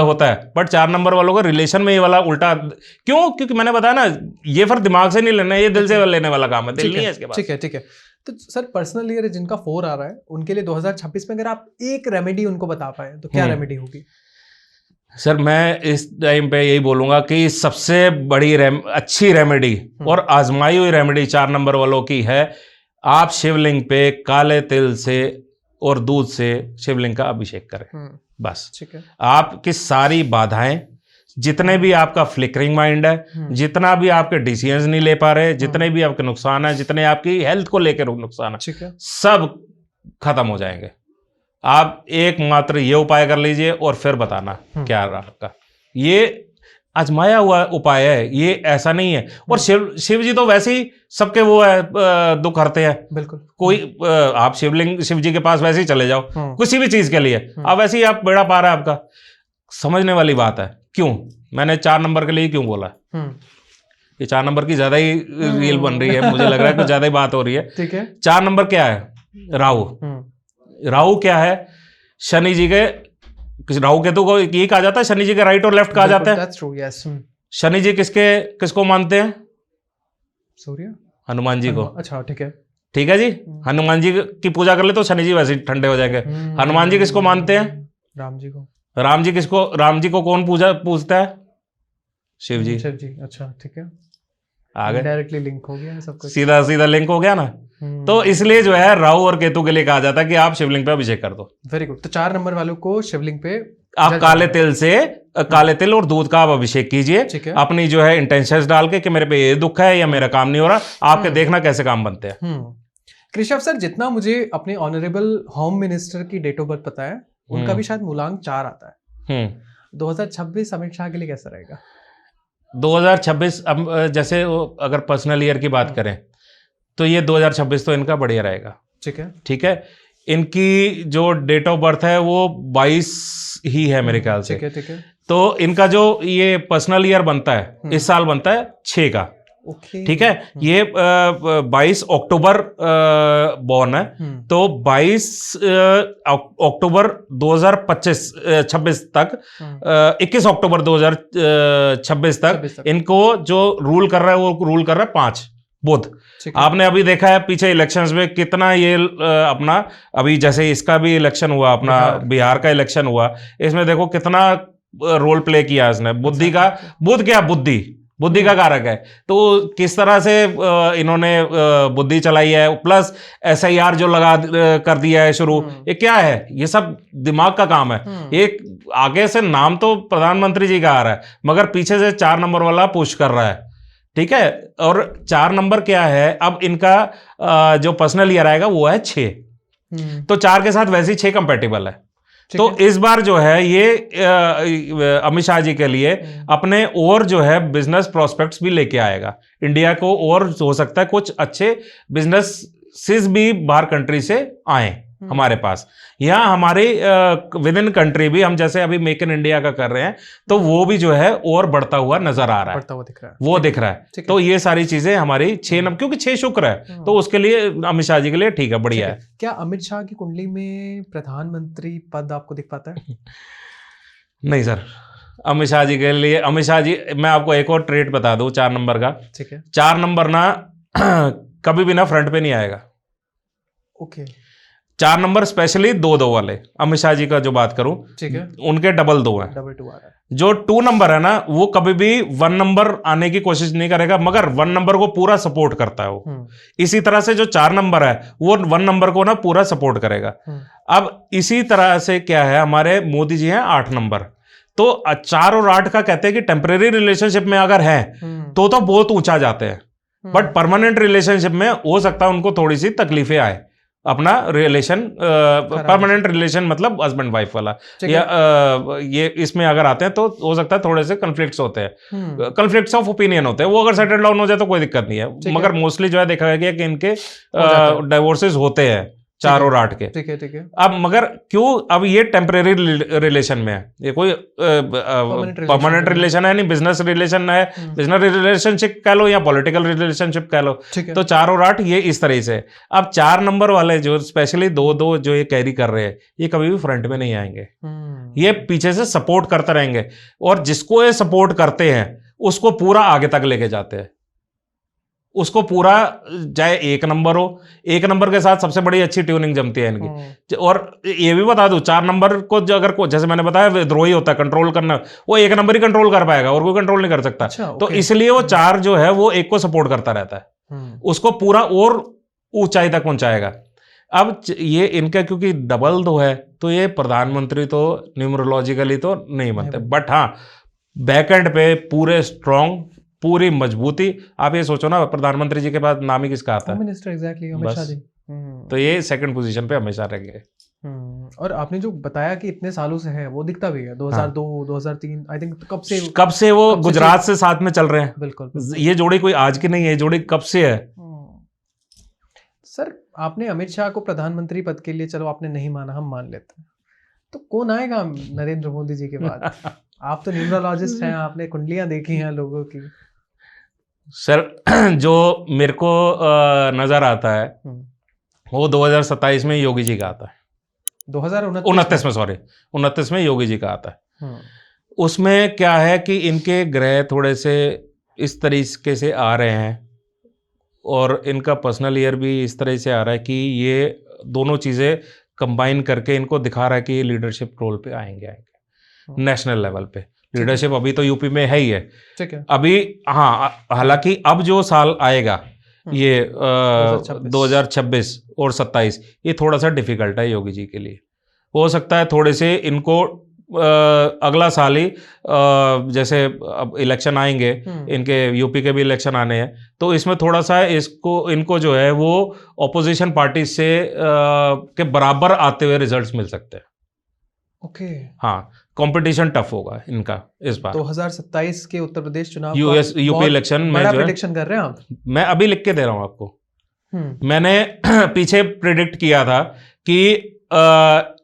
होता है, बट 4 नंबर वालों का रिलेशन में ये वाला उल्टा। क्यों? क्योंकि मैंने बताया ना, ये फिर दिमाग से नहीं लेना, ये दिल से लेने वाला काम है, दिल नहीं है इसके पास। ठीक है ठीक है। तो सर पर्सनल ईयर जिनका 4 आ रहा है, उनके लिए 2026 में अगर आप एक रेमेडी उनको बता पाए तो क्या रेमेडी होगी? सर मैं इस टाइम पे यही बोलूंगा कि सबसे बड़ी अच्छी रेमेडी और आजमाई हुई रेमेडी 4 नंबर वालों की है, आप शिवलिंग पे काले तिल से और दूध से शिवलिंग का अभिषेक करें। बस ठीक है। आपकी सारी बाधाएं, जितने भी आपका फ्लिकरिंग माइंड है, जितना भी आपके डिसीजंस नहीं ले पा रहे, जितने भी आपके नुकसान है, जितने आपकी हेल्थ को लेकर नुकसान है, सब खत्म हो जाएंगे। आप एकमात्र ये उपाय कर लीजिए और फिर बताना क्या रहा आपका। ये आजमाया हुआ उपाय है, ये ऐसा नहीं है। और शिव जी तो वैसे ही सबके वो है, दुख हरते हैं। बिल्कुल। कोई आप शिव जी के पास वैसे ही चले जाओ किसी भी चीज के लिए, आप वैसे ही आप बेड़ा पार है आपका। समझने वाली बात है। क्यों मैंने 4 नंबर के लिए क्यों बोला? ये 4 नंबर की ज्यादा ही रील बन रही है, मुझे लग रहा है कुछ ज्यादा ही बात हो रही है। ठीक है। 4 नंबर क्या है? राहु। राहु क्या है? शनि जी के, राहु केतु को ये कहा जाता है, शनि जी के राइट और लेफ्ट कहा जाता है। शनि जी किसको मानते हैं? सूर्य, हनुमान जी को। अच्छा ठीक है। ठीक है जी, हनुमान जी की पूजा कर ले तो शनि जी वैसे ही ठंडे हो जाएंगे। हनुमान जी किसको मानते हैं? राम जी को। राम जी को कौन पूजता है? शिव जी। अच्छा ठीक है, आ गए। डायरेक्टली लिंक हो गया सब कुछ, सीधा लिंक हो गया ना। तो इसलिए जो है राहु और केतु के लिए कहा जाता है कि आप शिवलिंग पे अभिषेक कर दो। Very good. तो 4 नंबर वालों को शिवलिंग पे आप काले तिल और दूध का आप अभिषेक कीजिए, ठीक है। अपनी जो है इंटेंशंस डाल के मेरे पे ये दुख है या मेरा काम नहीं हो रहा, आपके देखना कैसे काम बनते हैं। केशव सर, जितना मुझे अपने ऑनरेबल होम मिनिस्टर की डेट ऑफ बर्थ पता है, उनका भी शायद मूलांक 4 आता है। 2026 अमित शाह के लिए कैसा रहेगा? 2026 अब जैसे अगर पर्सनल ईयर की बात करें तो ये 2026 तो इनका बढ़िया रहेगा। ठीक है, ठीक है। इनकी जो डेट ऑफ बर्थ है वो 22 ही है मेरे ख्याल से। ठीक है, ठीक है। तो इनका जो ये पर्सनल ईयर बनता है इस साल बनता है 6 का। ओके, ठीक है। ये 22 अक्टूबर बॉर्न है, तो 22 अक्टूबर 2026 तक 21 अक्टूबर 2026 तक इनको जो रूल कर रहा है वो रूल कर रहा है 5 बुध। आपने अभी देखा है पीछे इलेक्शंस में कितना ये अपना, अभी जैसे इसका भी इलेक्शन हुआ, अपना बिहार का इलेक्शन हुआ, इसमें देखो कितना रोल प्ले किया इसने। बुद्धि का, बुध क्या, बुद्धि का कारक है, तो किस तरह से इन्होंने बुद्धि चलाई है, प्लस SIR जो लगा कर दिया है शुरू, ये क्या है? ये सब दिमाग का काम है। एक आगे से नाम तो प्रधानमंत्री जी का आ रहा है मगर पीछे से 4 नंबर वाला पुश कर रहा है। ठीक है। और 4 नंबर क्या है, अब इनका जो पर्सनल ईयर आएगा वो है 6, तो 4 के साथ वैसे ही 6 कंपेटेबल है। तो इस बार जो है ये अमित शाह जी के लिए अपने और जो है बिजनेस प्रोस्पेक्ट्स भी लेके आएगा इंडिया को, और हो सकता है कुछ अच्छे बिजनेसेस भी बाहर कंट्री से आए हमारे पास। यहाँ हमारे विद इन कंट्री भी हम जैसे अभी मेक इन इंडिया का कर रहे हैं, तो वो भी जो है और बढ़ता हुआ नजर आ रहा है, बढ़ता हुआ दिख रहा है, वो दिख रहा है। तो ये सारी चीजें हमारी 6 नंबर, क्योंकि 6 शुक्र है, तो उसके लिए अमित शाह जी के लिए ठीक है, बढ़िया है। क्या अमित शाह की कुंडली में प्रधानमंत्री पद आपको दिख पाता है? नहीं सर, अमित शाह जी के लिए, अमित शाह जी, मैं आपको एक और ट्रेट बता दूं 4 नंबर का। ठीक है। 4 नंबर ना कभी भी ना फ्रंट पे नहीं आएगा। ओके। 4 नंबर स्पेशली 2-2 वाले, अमित शाह जी का जो बात करूं, ठीक है, उनके डबल 2 है, डबल 2 आ रहा है। जो 2 नंबर है ना, वो कभी भी 1 नंबर आने की कोशिश नहीं करेगा, मगर 1 नंबर को पूरा सपोर्ट करता है वो। इसी तरह से जो 4 नंबर है वो 1 नंबर को ना पूरा सपोर्ट करेगा। अब इसी तरह से क्या है, हमारे मोदी जी हैं 8 नंबर, तो 4 और 8 का कहते हैं कि टेम्परेरी रिलेशनशिप में अगर है तो बहुत ऊंचा जाते हैं, बट परमानेंट रिलेशनशिप में हो सकता है उनको थोड़ी सी तकलीफें आए। अपना रिलेशन, परमानेंट रिलेशन मतलब हस्बैंड वाइफ वाला, या ये इसमें अगर आते हैं तो हो सकता है थोड़े से कन्फ्लिक्ट्स होते हैं, कन्फ्लिक्ट्स ऑफ ओपिनियन होते हैं। वो अगर सेटल डाउन हो जाए तो कोई दिक्कत नहीं है, मगर मोस्टली जो है देखा गया कि इनके डाइवोर्सेस होते हैं 4 और 8 के। ठीक है, ठीक है। अब मगर क्यों, अब ये टेम्परेरी रिलेशन में है, ये कोई परमानेंट रिलेशन है नहीं, बिजनेस रिलेशन है, बिजनेस रिलेशनशिप कह लो या पॉलिटिकल रिलेशनशिप कह लो। तो 4 और 8 ये इस तरह से। अब 4 नंबर वाले जो स्पेशली 2-2 जो ये कैरी कर रहे हैं, ये कभी भी फ्रंट में नहीं आएंगे, ये पीछे से सपोर्ट करते रहेंगे, और जिसको ये सपोर्ट करते हैं उसको पूरा आगे तक लेके जाते हैं, उसको पूरा, चाहे 1 नंबर हो, 1 नंबर के साथ सबसे बड़ी अच्छी ट्यूनिंग जमती है इनकी। और ये भी बता दूं, 4 नंबर को जो अगर जैसे मैंने बताया विद्रोही होता है, कंट्रोल करना, वो 1 नंबर ही कंट्रोल कर पाएगा और कोई कंट्रोल नहीं कर सकता। तो इसलिए वो 4 जो है वो 1 को सपोर्ट करता रहता है, उसको पूरा और ऊंचाई तक पहुंचाएगा। अब ये इनका क्योंकि डबल 2 है, तो ये प्रधानमंत्री तो न्यूमरोलॉजिकली तो नहीं बनते, बट हाँ बैक एंड पे पूरे स्ट्रॉन्ग, पूरी मजबूती। आप ये सोचो ना, प्रधानमंत्री जी के पास नाम ही किसका आता है? Minister, exactly, Amit Shah ji. तो ये 2nd पोजीशन पे हमेशा रहेंगे। और आपने जो बताया कि इतने सालों से है, वो दिखता भी है। 2002, 2003, आई थिंक कब से वो गुजरात से साथ में चल रहे हैं। बिल्कुल। ये जोड़ी कोई आज की नहीं है, जोड़ी कब से है। सर, आपने अमित शाह को प्रधानमंत्री पद के लिए, चलो आपने नहीं माना, हम मान लेते हैं, तो कौन आएगा नरेंद्र मोदी जी के बाद? आप तो न्यूमरोलॉजिस्ट हैं, आपने कुंडलियां देखी हैं लोगों की। सर, जो मेरे को नजर आता है वो 2027 में योगी जी का आता है, 2029 में, सॉरी 29 में योगी जी का आता है। उसमें क्या है कि इनके ग्रह थोड़े से इस तरीके से आ रहे हैं, और इनका पर्सनल ईयर भी इस तरह से आ रहा है कि ये दोनों चीज़ें कंबाइन करके इनको दिखा रहा है कि ये लीडरशिप रोल पे आएंगे नेशनल लेवल पे। लीडरशिप अभी तो यूपी में है ही है, ठीक है। अभी हाँ, हालांकि अब जो साल आएगा ये 2026 2026 और 27 ये थोड़ा सा डिफिकल्ट है योगी जी के लिए। हो सकता है थोड़े से इनको अगला साल ही जैसे अब इलेक्शन आएंगे, इनके यूपी के भी इलेक्शन आने हैं, तो इसमें थोड़ा सा इनको जो है वो ऑपोजिशन पार्टी से के बराबर आते हुए रिजल्ट्स मिल सकते हैं। ओके। हाँ, कंपटीशन टफ होगा इनका इस बार। 2027 के उत्तर प्रदेश चुनाव यूपी इलेक्शन में बड़ा जो है, प्रेडिक्शन कर रहे हैं आप? मैं अभी लिख के दे रहा हूँ आपको। मैंने पीछे प्रिडिक्ट किया था कि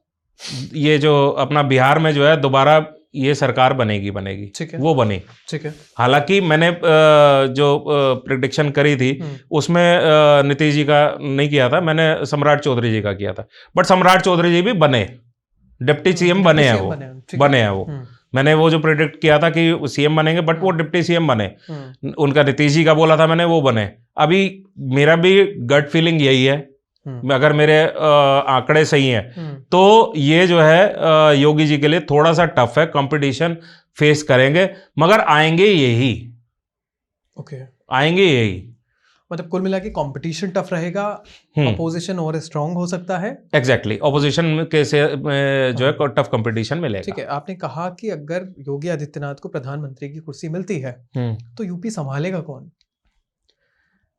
ये जो अपना बिहार में जो है दोबारा ये सरकार बनेगी। ठीक है। वो बनी। ठीक है। हालांकि मैंने जो प्रिडिक्शन करी थी उसमें नीतीश जी का नहीं किया था, मैंने सम्राट चौधरी जी का किया था। बट सम्राट चौधरी जी भी बने, डिप्टी सीएम बने हैं वो। मैंने वो जो प्रिडिक्ट किया था कि सीएम बनेंगे, बट वो डिप्टी सीएम बने। उनका नीतीश जी का बोला था मैंने, वो बने। अभी मेरा भी गट फीलिंग यही है, अगर मेरे आंकड़े सही हैं तो ये जो है योगी जी के लिए थोड़ा सा टफ है, कंपटीशन फेस करेंगे, मगर आएंगे यही। ओके। आएंगे यही। मतलब कुल मिला के कंपटीशन टफ रहेगा, अपोजिशन और स्ट्रांग हो सकता है। एग्जैक्टली, ऑपोजिशन के से जो है टफ कंपटीशन मिलेगा। ठीक है। आपने कहा कि अगर योगी आदित्यनाथ को प्रधानमंत्री की कुर्सी मिलती है तो यूपी संभालेगा कौन?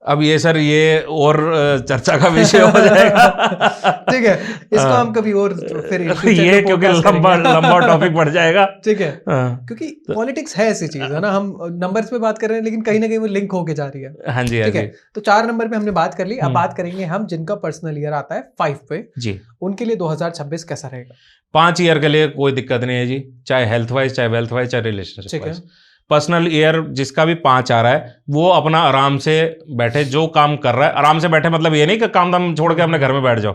अब ये सर ये और चर्चा का विषय हो जाएगा। ठीक है, इसको हम कभी और फिर ये क्योंकि लंबा टॉपिक बढ़ जाएगा। ठीक है। क्योंकि पॉलिटिक्स है ऐसी चीज है ना, हम नंबर्स पे बात कर रहे हैं लेकिन कहीं ना कहीं वो लिंक होके जा रही है। हाँ जी। ठीक है, तो 4 नंबर पे हमने बात कर ली। अब बात करेंगे हम जिनका पर्सनल ईयर आता है 5 पे जी, उनके लिए 2026 कैसा रहेगा? 5 ईयर के लिए कोई दिक्कत नहीं है जी, चाहे हेल्थ वाइज, चाहे वेल्थ वाइज, चाहे रिलेशनशिप वाइज। पर्सनल ईयर जिसका भी 5 आ रहा है वो अपना आराम से बैठे, जो काम कर रहा है आराम से बैठे। मतलब ये नहीं कि काम धाम छोड़ के अपने घर में बैठ जाओ,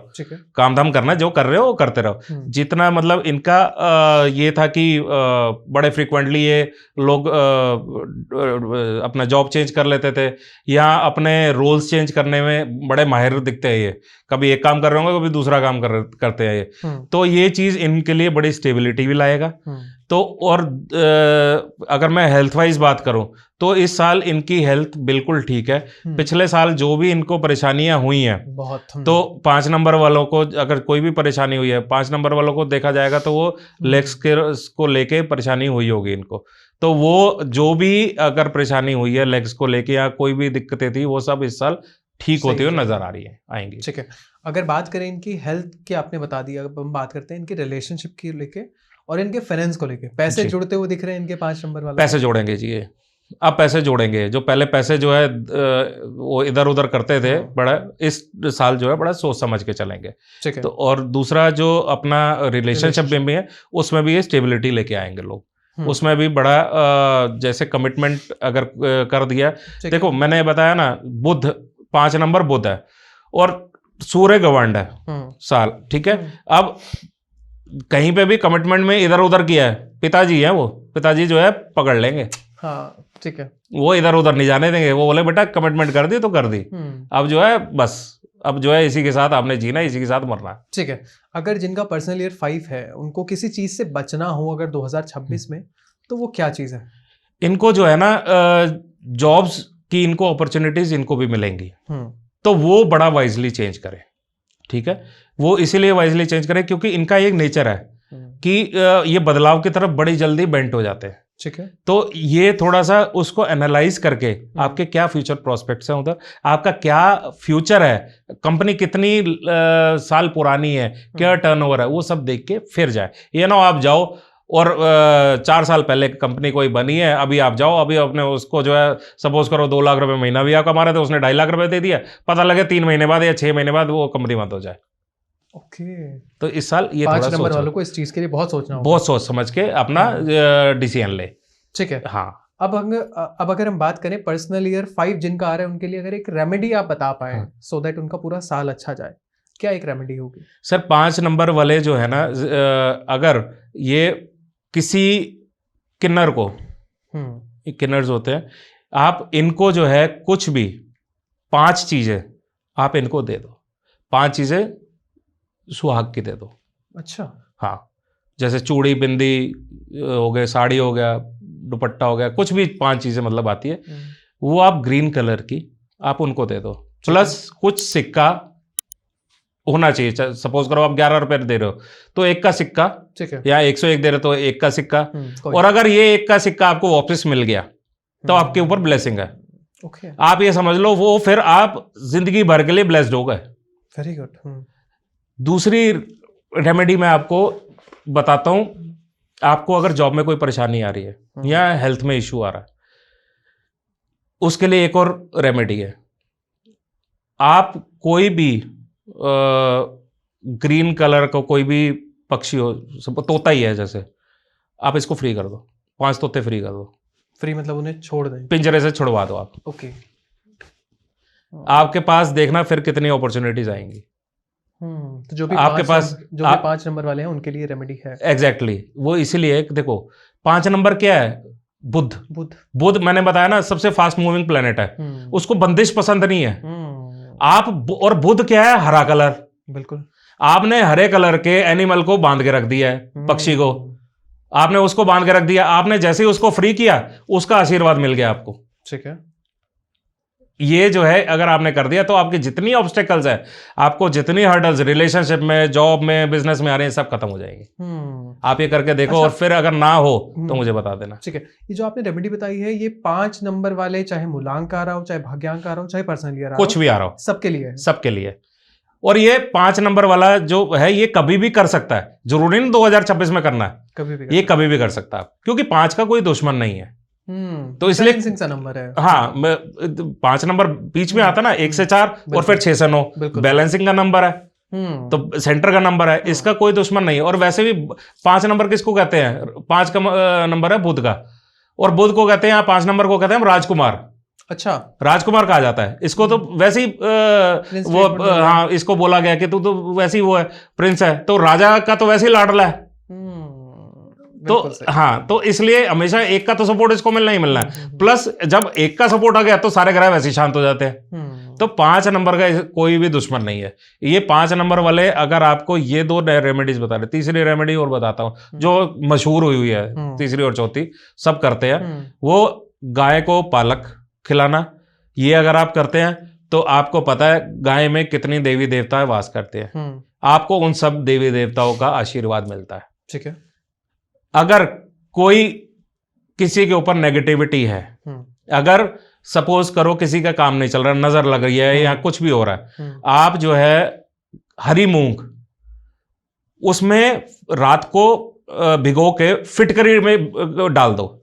काम धाम करना है, जो कर रहे हो वो करते रहो। जितना मतलब इनका ये था कि बड़े फ्रिक्वेंटली ये लोग अपना जॉब चेंज कर लेते थे या अपने रोल्स चेंज करने में बड़े माहिर दिखते हैं। ये कभी एक काम कर रहे होंगे, कभी दूसरा काम करते हैं ये। तो ये चीज इनके लिए बड़ी स्टेबिलिटी भी लाएगा। तो और अगर मैं हेल्थ वाइज बात करूं तो इस साल इनकी हेल्थ बिल्कुल ठीक है। पिछले साल जो भी इनको परेशानियां हुई हैं बहुत, तो 5 नंबर वालों को अगर कोई भी परेशानी हुई है, 5 नंबर वालों को देखा जाएगा तो वो लेग्स को लेके परेशानी हुई होगी इनको। तो वो जो भी अगर परेशानी हुई है लेग्स को लेके या कोई भी दिक्कतें थी, वो सब इस साल ठीक होती हुई नजर आ रही है, आएंगी। ठीक है। अगर बात करें इनकी हेल्थ की, आपने बता दिया, अब हम बात करते हैं इनकी रिलेशनशिप की लेके और इनके फाइनेंस को लेके। पैसे जुड़ते हुए दिख रहे हैं इनके 5 नंबर वाले। पैसे जोड़ेंगे जी, ये अब पैसे जोड़ेंगे। जो पहले पैसे जो है वो इधर उधर करते थे, बड़ा इस साल जो है बड़ा सोच समझ के चलेंगे। ठीक है। तो और दूसरा जो अपना रिलेशनशिप में भी है उसमें भी ये स्टेबिलिटी लेके आएंगे लोग। उसमें भी बड़ा जैसे कमिटमेंट अगर कर दिया। देखो मैंने बताया ना, बुध 5 नंबर बुध है और सूर्य गवर्नड है साल। ठीक है। अब कहीं पे भी कमिटमेंट में इधर उधर किया है, पिताजी है वो, पिताजी जो है पकड़ लेंगे। हाँ, ठीक है। वो इधर उधर नहीं जाने देंगे। वो बोले बेटा कमिटमेंट कर दी तो कर दी, अब जो है बस, अब जो है इसी के साथ आपने जीना, इसी के साथ मरना। ठीक है। अगर जिनका पर्सनल ईयर 5 है उनको किसी चीज से बचना हो अगर 2026 में, तो वो क्या चीज है? इनको जो है ना जॉब्स की इनको अपॉर्चुनिटीज इनको भी मिलेंगी, तो वो बड़ा वाइजली चेंज करे। ठीक है। वो इसीलिए वाइजली चेंज करें क्योंकि इनका एक नेचर है कि ये बदलाव की तरफ बड़ी जल्दी बेंट हो जाते हैं। ठीक है। तो ये थोड़ा सा उसको एनालाइज करके आपके क्या फ्यूचर प्रोस्पेक्ट्स हैं उधर, आपका क्या फ्यूचर है, कंपनी कितनी साल पुरानी है, क्या टर्नओवर है, वो सब देख के फिर जाए। ये ना आप जाओ और 4 साल पहले कंपनी कोई बनी है, अभी आप जाओ, अभी अपने उसको जो है सपोज करो 2 लाख रुपए महीना भी आपका मारे, तो उसने 2.5 लाख रुपए दे दिया, पता लगे 3 महीने बाद या 6 महीने बाद वो कंपनी बंद हो जाए। ओके। तो इस साल ये 5 नंबर वालों को इस चीज के लिए बहुत सोचना होगा, बहुत सोच समझ के अपना डिसीजन ले। ठीक है। हाँ। अब अगर हम बात करें पर्सनल ईयर 5 जिनका आ रहा है उनके लिए, अगर एक रेमेडी आप बता पाए सो दैट उनका पूरा साल अच्छा जाए, क्या एक रेमेडी होगी? सर 5 नंबर वाले जो है ना, अगर ये किसी किन्नर को, किन्नर्स होते हैं, आप इनको जो है कुछ भी 5 चीजें आप इनको दे दो, 5 चीजें सुहाग की दे दो। अच्छा। हाँ, जैसे चूड़ी, बिंदी हो गए, साड़ी हो गया, दुपट्टा हो गया, कुछ भी 5 चीजें मतलब आती है, वो आप ग्रीन कलर की आप उनको दे दो, प्लस कुछ सिक्का होना चाहिए। सपोज करो आप 11 रुपए दे रहे हो तो 1 का सिक्का, ठीक है, या 101 दे रहे हो तो 1 का सिक्का, कोई और अगर ये 1 का सिक्का आपको वापस मिल गया तो आपके ऊपर ब्लेसिंग है। ओके, आप ये समझ लो वो फिर आप जिंदगी भर के लिए ब्लेस्ड हो गए। Very good. दूसरी रेमेडी मैं आपको बताता हूं, आपको अगर जॉब में कोई परेशानी आ रही है या हेल्थ में इश्यू आ रहा है, उसके लिए एक और रेमेडी है। आप कोई भी ग्रीन कलर का कोई भी पक्षी हो, तोता ही है जैसे, आप इसको फ्री कर दो, 5 तोते फ्री कर दो। फ्री मतलब उन्हें छोड़ दें? पिंजरे से छुड़वा दो आप। ओके, आपके पास देखना फिर कितनी अपॉर्चुनिटीज आएंगी। तो जो भी आपके पास जो भी 5 नंबर वाले हैं उनके लिए रेमेडी है। एग्जैक्टली वो इसीलिए देखो 5 नंबर क्या है, बुध। बुध मैंने बताया ना सबसे फास्ट मूविंग प्लेनेट है, उसको बंदिश पसंद नहीं है। और बुध क्या है, हरा कलर। बिल्कुल, आपने हरे कलर के एनिमल को बांध के रख दिया है, पक्षी को आपने उसको बांध के रख दिया, आपने जैसे ही उसको फ्री किया उसका आशीर्वाद मिल गया आपको। ठीक है, ये जो है अगर आपने कर दिया तो आपकी जितनी ऑब्स्टेकल्स है, आपको जितनी हर्डल्स रिलेशनशिप में, जॉब में, बिजनेस में आ रहे हैं, सब खत्म हो जाएंगी। आप ये करके देखो। अच्छा, और फिर अगर ना हो तो मुझे बता देना। ठीक है। ये जो आपने रेमेडी बताई है, ये 5 नंबर वाले, चाहे मूलांक आ रहा हो, चाहे भाग्यांक आ रहा हो, चाहे पर्सनली आ रहा हो, कुछ भी आ रहा हो, सबके लिए है? सबके लिए। और ये 5 नंबर वाला जो है ये कभी भी कर सकता है, जरूरी नहीं 2026 में करना है, कभी भी ये कभी भी कर सकता है, क्योंकि 5 का कोई दुश्मन नहीं है। तो इसलिए बैलेंसिंग सा नंबर है। हाँ, 5 नंबर बीच में आता ना, 1 से 4 और फिर 6 से 9, बैलेंसिंग का नंबर है, तो सेंटर का नंबर है, इसका कोई दुश्मन नहीं है। और वैसे भी 5 नंबर किसको कहते हैं, 5 का नंबर है बुध का, और बुध को कहते हैं, 5 नंबर को कहते हैं राजकुमार। अच्छा, राजकुमार कहा जाता है इसको, तो वैसे ही वो हाँ इसको बोला गया कि तू तो वैसे ही वो है, प्रिंस है, तो राजा का तो वैसे ही लाडला है। तो हाँ, तो इसलिए हमेशा 1 का तो सपोर्ट इसको मिलना ही मिलना है। प्लस जब 1 का सपोर्ट आ गया तो सारे ग्रह वैसे ही शांत हो जाते हैं। तो 5 नंबर का कोई भी दुश्मन नहीं है। ये 5 नंबर वाले, अगर आपको ये 2 रेमेडीज बता रहे, तीसरी रेमेडी और बताता हूं जो मशहूर हुई है, तीसरी और चौथी सब करते हैं, वो गाय को पालक खिलाना। ये अगर आप करते हैं तो आपको पता है गाय में कितनी देवी देवता वास करते हैं, आपको उन सब देवी देवताओं का आशीर्वाद मिलता है। ठीक है। अगर कोई किसी के ऊपर नेगेटिविटी है, अगर सपोज करो किसी का काम नहीं चल रहा, नजर लग रही है या कुछ भी हो रहा है, आप जो है हरी मूंग उसमें रात को भिगो के फिटकरी में डाल दो।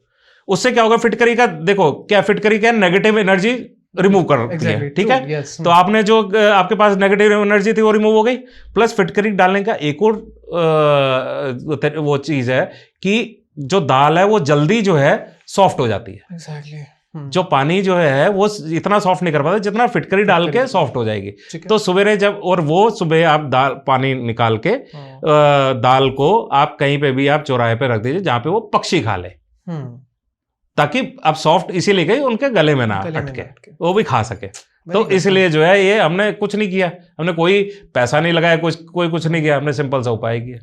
उससे क्या होगा, फिटकरी का देखो क्या, फिटकरी क्या नेगेटिव एनर्जी रिमूव करती है। ठीक है, तो आपने जो आपके पास नेगेटिव एनर्जी थी वो रिमूव हो गई। प्लस फिटकरी डालने का एक और वो चीज है कि जो दाल है वो जल्दी जो है सॉफ्ट हो जाती है। Exactly. जो पानी जो है वो इतना सॉफ्ट नहीं कर पाता जितना फिटकरी डाल के सॉफ्ट हो जाएगी। तो सवेरे जब, और वो सुबह आप दाल पानी निकाल के दाल को आप कहीं पे भी आप चौराहे पे रख दीजिए जहां पे वो पक्षी खा ले, ताकि अब सॉफ्ट इसीलिए गई उनके गले में ना अटके, वो भी खा सके। तो इसलिए जो है ये हमने कुछ नहीं किया, हमने कोई पैसा नहीं लगाया, कोई कुछ नहीं किया, हमने सिंपल सा उपाय किया।